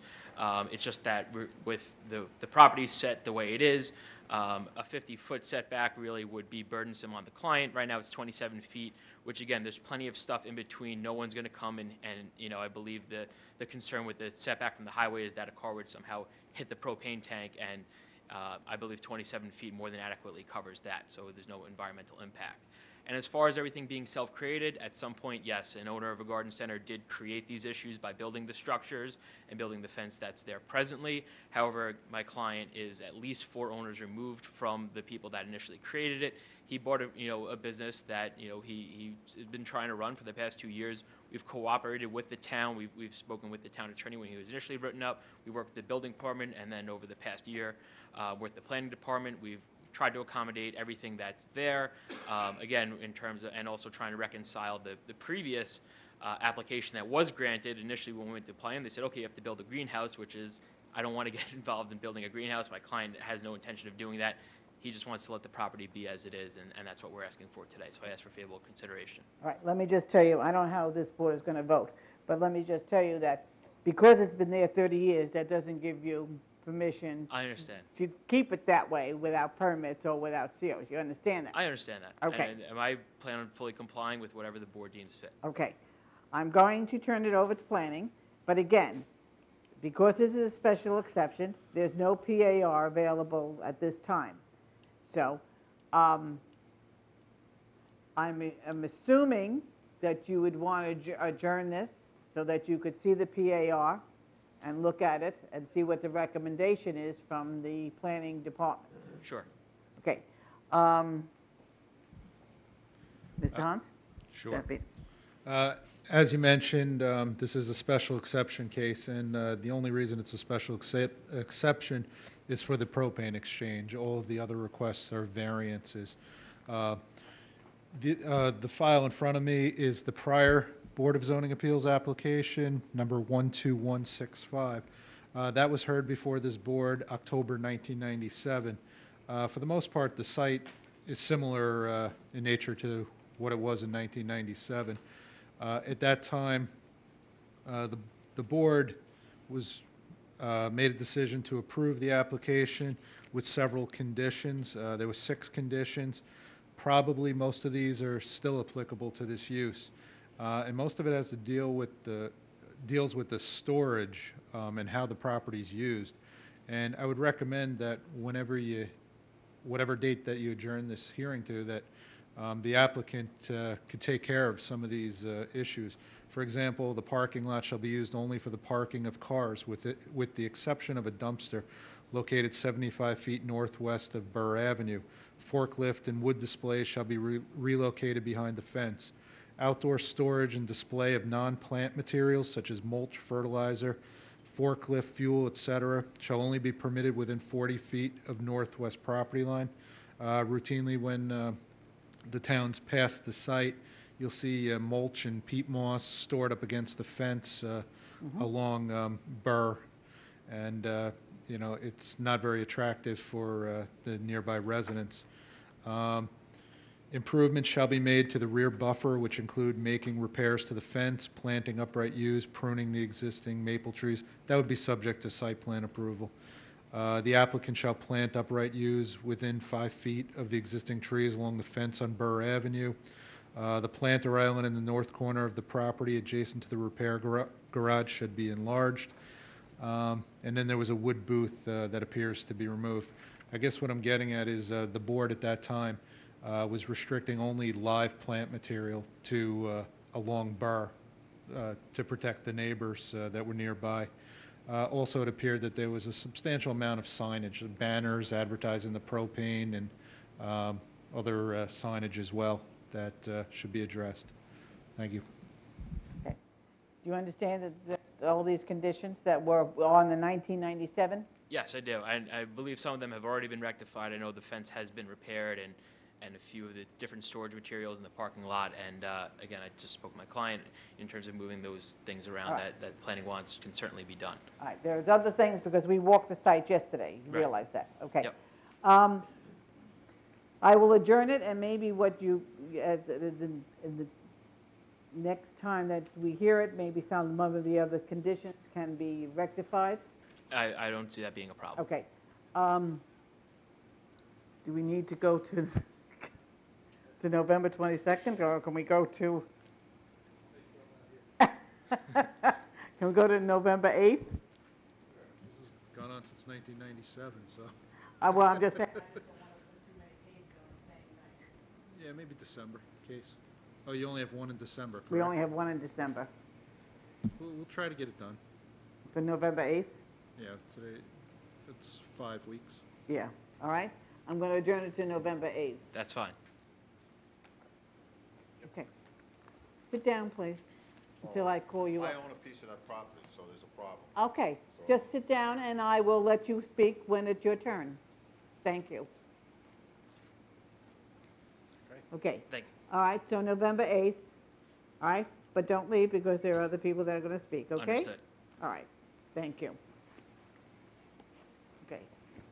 It's just that with the property set the way it is, a 50-foot setback really would be burdensome on the client. Right now it's 27 feet, which again, there's plenty of stuff in between. No one's going to come and I believe the concern with the setback from the highway is that a car would somehow hit the propane tank, and I believe 27 feet more than adequately covers that, so there's no environmental impact. And as far as everything being self-created, at some point, yes, an owner of a garden center did create these issues by building the structures and building the fence that's there presently. However, my client is at least 4 owners removed from the people that initially created it. He bought a business that he's been trying to run for the past 2 years. We've cooperated with the town. We've spoken with the town attorney when he was initially written up. We worked with the building department, and then over the past year, with the planning department, we've tried to accommodate everything that's there. Again, in terms of, and also trying to reconcile the previous application that was granted. Initially, when we went to plan, they said, okay, you have to build a greenhouse, which is, I don't want to get involved in building a greenhouse. My client has no intention of doing that. He just wants to let the property be as it is, and that's what we're asking for today. So I ask for favorable consideration. All right, let me just tell you, I don't know how this board is going to vote, but let me just tell you that because it's been there 30 years, that doesn't give you permission. I understand. To keep it that way without permits or without COs. You understand that? I understand that. Okay. And I plan on fully complying with whatever the board deems fit. Okay. I'm going to turn it over to planning, but again, because this is a special exception, there's no PAR available at this time. So I'm assuming that you would want to adjourn this so that you could see the PAR and look at it and see what the recommendation is from the planning department. Sure. Okay. Mr. Hans? Sure. As you mentioned, this is a special exception case, and the only reason it's a special exception is for the propane exchange. All of the other requests are variances. The file in front of me is the prior Board of Zoning Appeals application, number 12165. That was heard before this board October 1997. For the most part, the site is similar in nature to what it was in 1997. At that time, the board made a decision to approve the application with several conditions. There were 6 conditions. Probably most of these are still applicable to this use. And most of it has to deals with the storage and how the property is used. And I would recommend that whatever date that you adjourn this hearing to, that the applicant could take care of some of these issues. For example, the parking lot shall be used only for the parking of cars, with the exception of a dumpster located 75 feet northwest of Burr Avenue. Forklift and wood displays shall be relocated behind the fence. Outdoor storage and display of non-plant materials such as mulch, fertilizer, forklift, fuel, etc., shall only be permitted within 40 feet of northwest property line. Routinely, when the towns pass the site, you'll see mulch and peat moss stored up against the fence along Burr, and you know, it's not very attractive for the nearby residents. Improvements shall be made to the rear buffer, which include making repairs to the fence, planting upright yews, pruning the existing maple trees. That would be subject to site plan approval. The applicant shall plant upright yews within 5 feet of the existing trees along the fence on Burr Avenue. The planter island in the north corner of the property adjacent to the repair garage should be enlarged. And then there was a wood booth that appears to be removed. I guess what I'm getting at is the board at that time was restricting only live plant material to along Burr to protect the neighbors that were nearby. Also, it appeared that there was a substantial amount of signage, banners advertising the propane and other signage as well that should be addressed. Thank you. Okay. Do you understand that all these conditions that were on the 1997? Yes, I do. I believe some of them have already been rectified. I know the fence has been repaired and a few of the different storage materials in the parking lot. And again, I just spoke to my client in terms of moving those things around that planning wants can certainly be done. All right, there's other things because we walked the site yesterday. You realize that, okay? Yep. I will adjourn it, and maybe what you, in the next time that we hear it, maybe some of the other conditions can be rectified. I don't see that being a problem. Okay. Do we need to go to November 22nd, or can we go to? Can we go to November 8th? This has gone on since 1997, so. Well, I'm just saying. Yeah, maybe December case. Oh, you only have one in December, correct? We only have one in December. We'll try to get it done. For November 8th? Yeah, today, it's 5 weeks. Yeah, all right. I'm going to adjourn it to November 8th. That's fine. Okay. Sit down, please, until I call you up. I own a piece of that property, so there's a problem. Okay, just sit down, and I will let you speak when it's your turn. Thank you. Okay. Thank you. All right, so November 8th, all right? But don't leave because there are other people that are going to speak, okay? Understood. All right, thank you. Okay.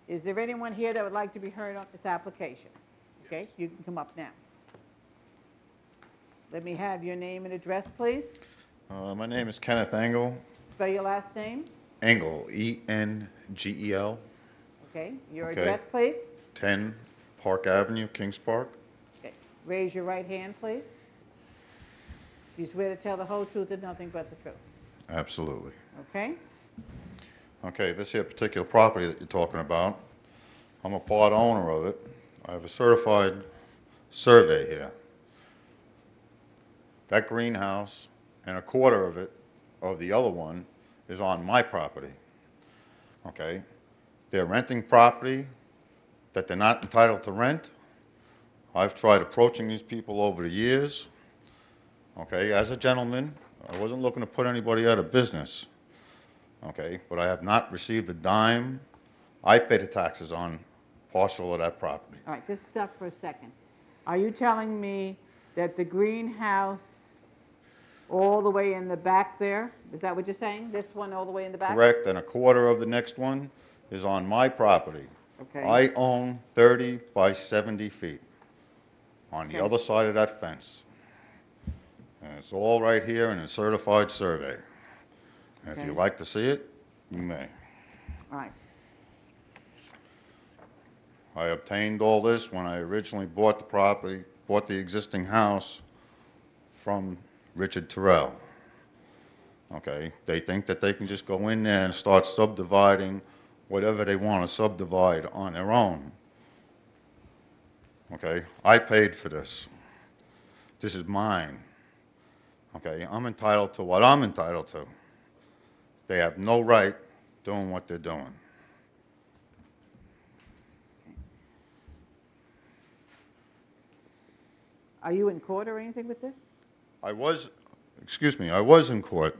Is there anyone here that would like to be heard on this application? Okay, you can come up now. Let me have your name and address, please. My name is Kenneth Engel. Spell your last name. Engel, E-N-G-E-L. Okay, your Okay. address, please. 10 Park Avenue, Kings Park. Okay, raise your right hand, please. Do you swear to tell the whole truth and nothing but the truth? Absolutely. Okay? Okay, this here particular property that you're talking about, I'm a part owner of it. I have a certified survey here. That greenhouse and a quarter of it, of the other one, is on my property. Okay? They're renting property that they're not entitled to rent. I've tried approaching these people over the years. Okay, as a gentleman, I wasn't looking to put anybody out of business. Okay, but I have not received a dime. I pay the taxes on partial of that property. All right, just stop for a second. Are you telling me that the greenhouse all the way in the back there, is that what you're saying? This one all the way in the back? Correct, and a quarter of the next one is on my property. Okay. I own 30 by 70 feet on the Okay. other side of that fence. And it's all right here in a certified survey. And if you'd Okay. like to see it, you may. All right. I obtained all this when I originally bought the property, bought the existing house from Richard Terrell. Okay, they think that they can just go in there and start subdividing whatever they want to subdivide on their own. Okay, I paid for this. This is mine. Okay, I'm entitled to what I'm entitled to. They have no right doing what they're doing. Are you in court or anything with this? I was in court,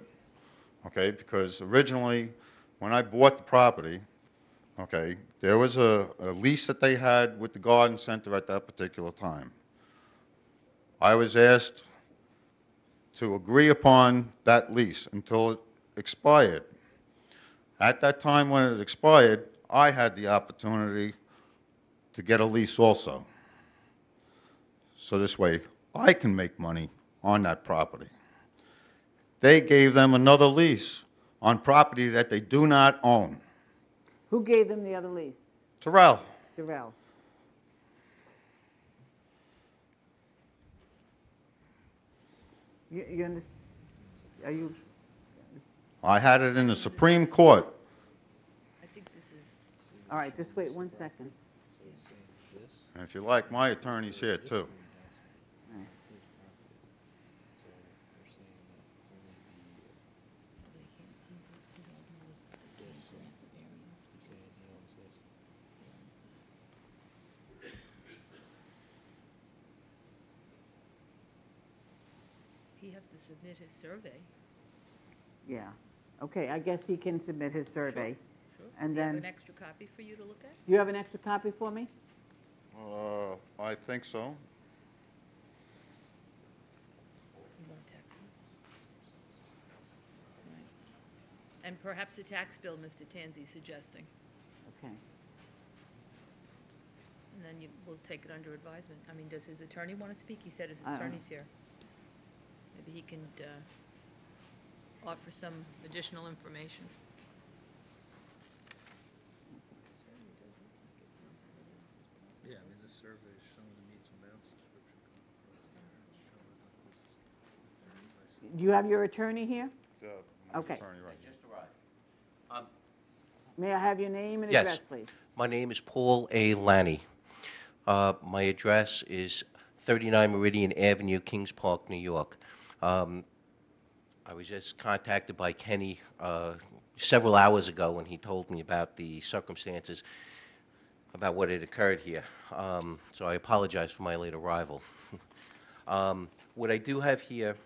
okay, because originally, when I bought the property, okay, there was a lease that they had with the garden center at that particular time. I was asked to agree upon that lease until it expired. At that time when it expired, I had the opportunity to get a lease also. So this way, I can make money on that property. They gave them another lease on property that they do not own. Who gave them the other lease? Terrell. Terrell. You understand? Are you? I had it in the Supreme Court. I think this is. All right, just wait 1 second. And if you like, my attorney's here too. He has to submit his survey. Yeah. Okay, I guess he can submit his survey. Sure. And Does he have then, an extra copy for you to look at? do you have an extra copy for me? I think so. You want a tax bill? Right. And perhaps a tax bill, Mr. Tanzi's suggesting. Okay. And then we'll take it under advisement. I mean, does his attorney want to speak? He said his I don't know. attorney's here. Maybe he can offer some additional information. Yeah, I mean, this survey is showing the needs and bounds description. Do you have your attorney here? Okay. Just arrived. May I have your name and Yes. address, please? My name is Paul A. Lanny. My address is 39 Meridian Avenue, Kings Park, New York. I was just contacted by Kenny several hours ago when he told me about the circumstances about what had occurred here. So I apologize for my late arrival. What I do have here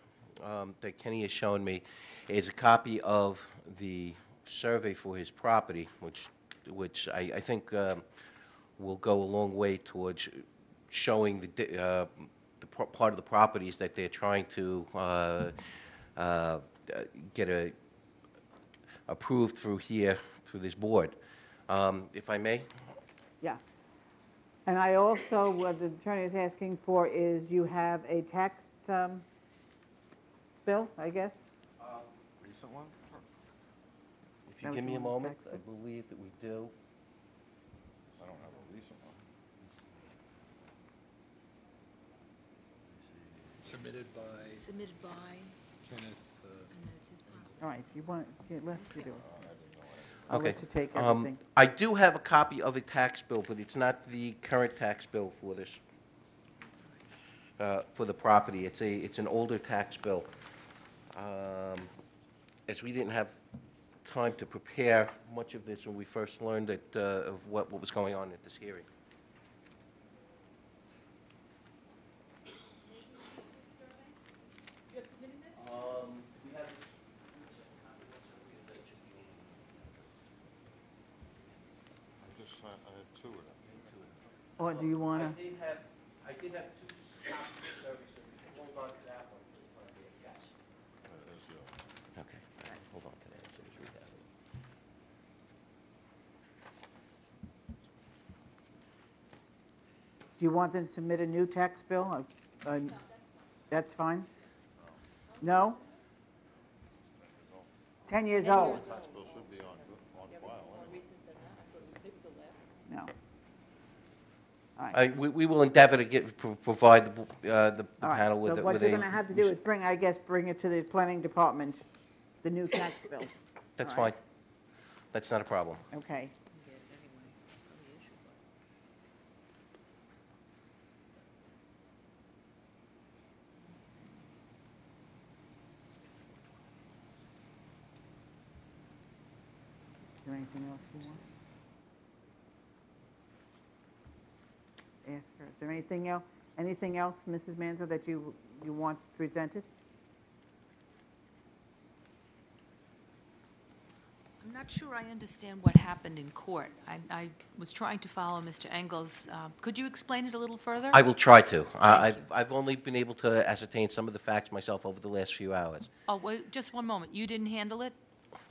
that Kenny has shown me is a copy of the survey for his property, which I think will go a long way towards showing the part of the properties that they're trying to get approved through here, through this board. If I may? Yeah. And I also, what the attorney is asking for is you have a tax bill, I guess? Recent one? If you give me a moment, I believe that we do. I don't have a recent one. Submitted by Submitted by, Kenneth. and then it's his property. All right, you want, let you do it. I'll Okay. let you take everything. I do have a copy of a tax bill, but it's not the current tax bill for this, for the property. It's an older tax bill. As we didn't have time to prepare much of this when we first learned of what was going on at this hearing. You're submitting this? We have. I had two of them. Or do you want to? I did have two copies of the survey, so you can hold on to that one. Yes. Okay, hold on to that, so we have it. Do you want them to submit a new tax bill? That's fine? No? 10 years old? Tax bill should be on file. No. All right. We will endeavor to provide the All right, panel with so a. what with you're a- going to have to do is bring it to the planning department, the new tax bill. That's All right. fine. That's not a problem. Okay. Is there anything else you want? Ask her. Is there anything else, Mrs. Manzo, that you want presented? I'm not sure I understand what happened in court. I was trying to follow Mr. Engel's. Could you explain it a little further? I will try to. I've only been able to ascertain some of the facts myself over the last few hours. Oh, wait, just one moment. You didn't handle it?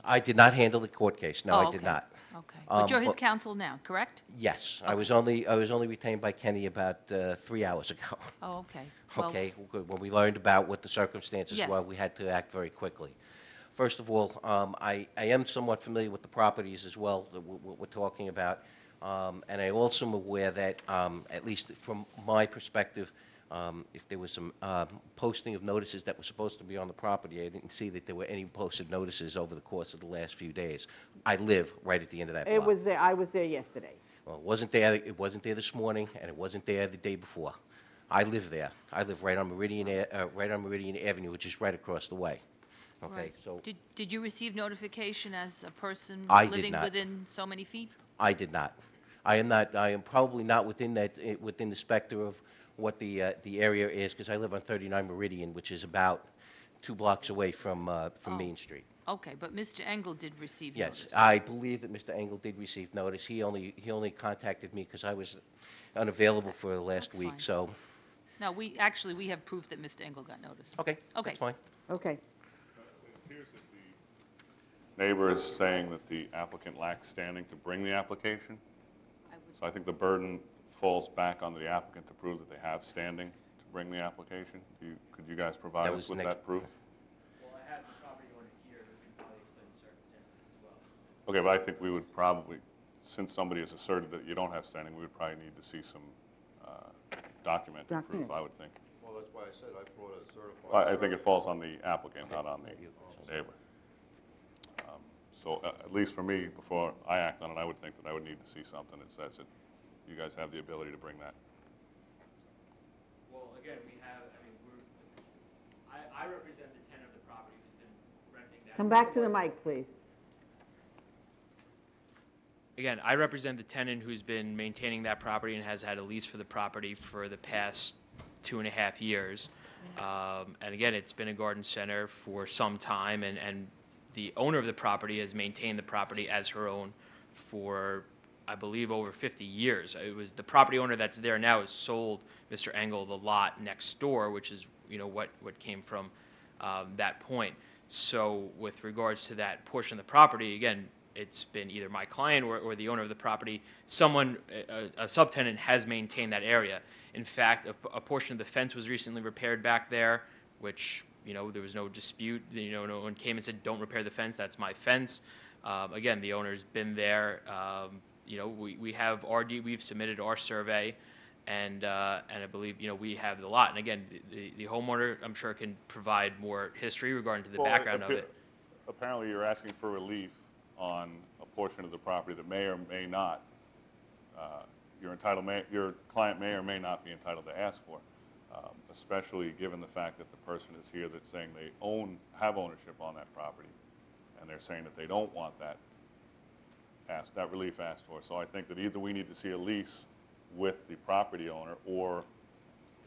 I did not handle the court case. No, Oh, I did okay. not. Okay. But you're his but- counsel now, correct? Yes, I was only retained by Kenny about 3 hours ago. Oh, okay. Well, Okay, good. When we learned about what the circumstances were, Yes. we had to act very quickly. First of all, I am somewhat familiar with the properties as well that we're talking about, and I also am aware that, at least from my perspective, if there was some posting of notices that were supposed to be on the property, I didn't see that there were any posted notices over the course of the last few days. I live right at the end of that block. It was there, I was there yesterday. Well, it wasn't there this morning, and it wasn't there the day before. I live there. I live right on Meridian Avenue, which is right across the way. Okay, right. so Did you receive notification as a person I did living not. within so many feet? I did not. I am probably not within the specter of what the area is, because I live on 39 Meridian, which is about 2 blocks away from Main Street. Okay, but Mr. Engel did receive Yes, notice. I believe that Mr. Engel did receive notice. He only contacted me because I was unavailable for the last That's week, fine. so. No, we have proof that Mr. Engel got notice. Okay, Okay. that's fine. Okay. It appears that the neighbor is saying that the applicant lacks standing to bring the application. So I think the burden falls back on the applicant to prove that they have standing to bring the application. Could you guys provide That us was with next- that proof? Well, I have the property owner here who can probably explain the circumstances as well. Okay, but I think we would probably, since somebody has asserted that you don't have standing, we would probably need to see some documented proof, I would think. Well, that's why I said I brought a certified. Well, I think it falls on the applicant, not on the neighbor. So at least for me, before I act on it, I would think that I would need to see something that says that you guys have the ability to bring that. Well, again, we have, I represent the tenant of the property who's been renting that. Come back to the mic, please. Again, I represent the tenant who's been maintaining that property and has had a lease for the property for the past 2.5 years. And again, it's been a garden center for some time, and the owner of the property has maintained the property as her own for, I believe, over 50 years. It was the property owner that's there now has sold Mr. Engel the lot next door, which is, what came from that point. So with regards to that portion of the property, again, it's been either my client or the owner of the property. Someone, a subtenant, has maintained that area. In fact, a portion of the fence was recently repaired back there, which, there was no dispute. No one came and said, don't repair the fence, that's my fence. Again, the owner's been there. We've submitted our survey, and I believe, we have the lot. And again, the homeowner, I'm sure, can provide more history regarding to the background of it. Apparently, you're asking for relief on a portion of the property that may or may not, your client may or may not be entitled to ask for, especially given the fact that the person is here that's saying they have ownership on that property, and they're saying that they don't want that relief asked for. So I think that either we need to see a lease with the property owner, or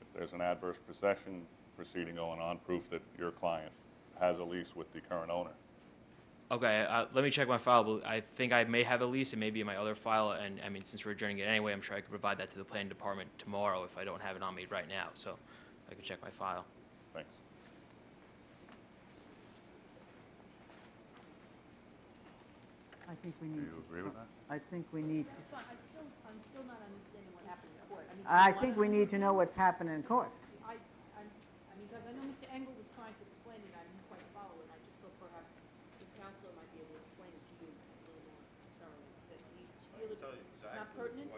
if there's an adverse possession proceeding going on, proof that your client has a lease with the current owner. Okay, let me check my file. But I think I may have a lease. It may be in my other file. And since we're adjourning it anyway, I'm sure I could provide that to the planning department tomorrow if I don't have it on me right now. So I can check my file. Thanks. I think we need. Do you agree with that? I think we need. I'm still not understanding what happened there. court? I mean, I think we need to know what's happening in court. I mean, because I know Mr. Engel was trying to explain it, I didn't quite follow it, I just thought perhaps his counselor might be able to explain it to you a little more thoroughly. That he feel it's not pertinent?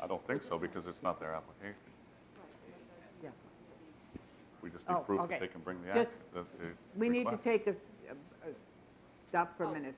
I don't think so, because it's not their application. Yeah. We just Oh, need proof okay. that they can bring the Just- the We need to request. take a stop for a minute.